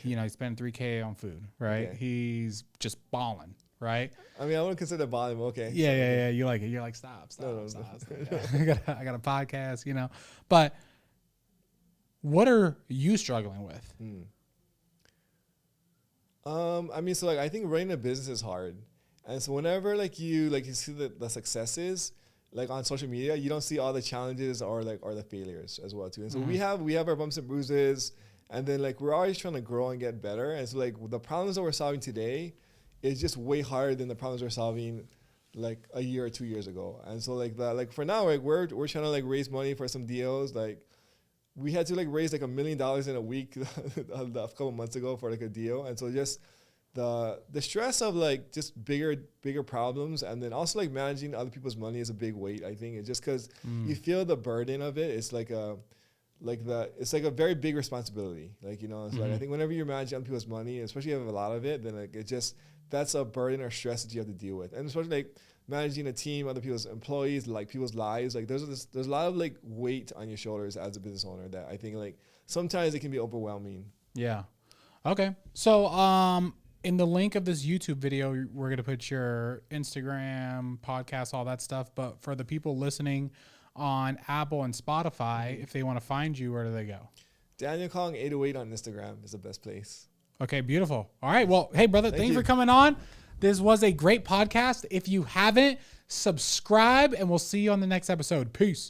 You know, he spent $3,000 on food, right? Okay. He's just balling, right? I mean, I wouldn't consider balling, but okay. Yeah. You like it. You're like, stop. No. I got a podcast, you know. But what are you struggling with? I mean, so like I think running a business is hard, and so whenever you see the successes like on social media, you don't see all the challenges or the failures as well too. And so we have our bumps and bruises, and then like we're always trying to grow and get better. And so like the problems that we're solving today is just way harder than the problems we're solving like a year or 2 years ago. And so like for now, like we're trying to like raise money for some deals. Like we had to like raise like $1 million in a week a couple months ago for like a deal. And so just the stress of like just bigger problems, and then also like managing other people's money is a big weight. I think it's just because you feel the burden of it. It's it's like a very big responsibility. Like, you know, it's like I think whenever you're managing other people's money, especially if you have a lot of it, then like that's a burden or stress that you have to deal with. And especially like managing a team, other people's employees, like people's lives, like there's a lot of like weight on your shoulders as a business owner that I think like sometimes it can be overwhelming. Yeah. Okay. So in the link of this YouTube video, we're going to put your Instagram, podcast, all that stuff. But for the people listening on Apple and Spotify, if they want to find you, where do they go? Daniel Kong 808 on Instagram is the best place. Okay, beautiful. All right. Well, hey, brother, thanks for coming on. This was a great podcast. If you haven't, subscribe, and we'll see you on the next episode. Peace.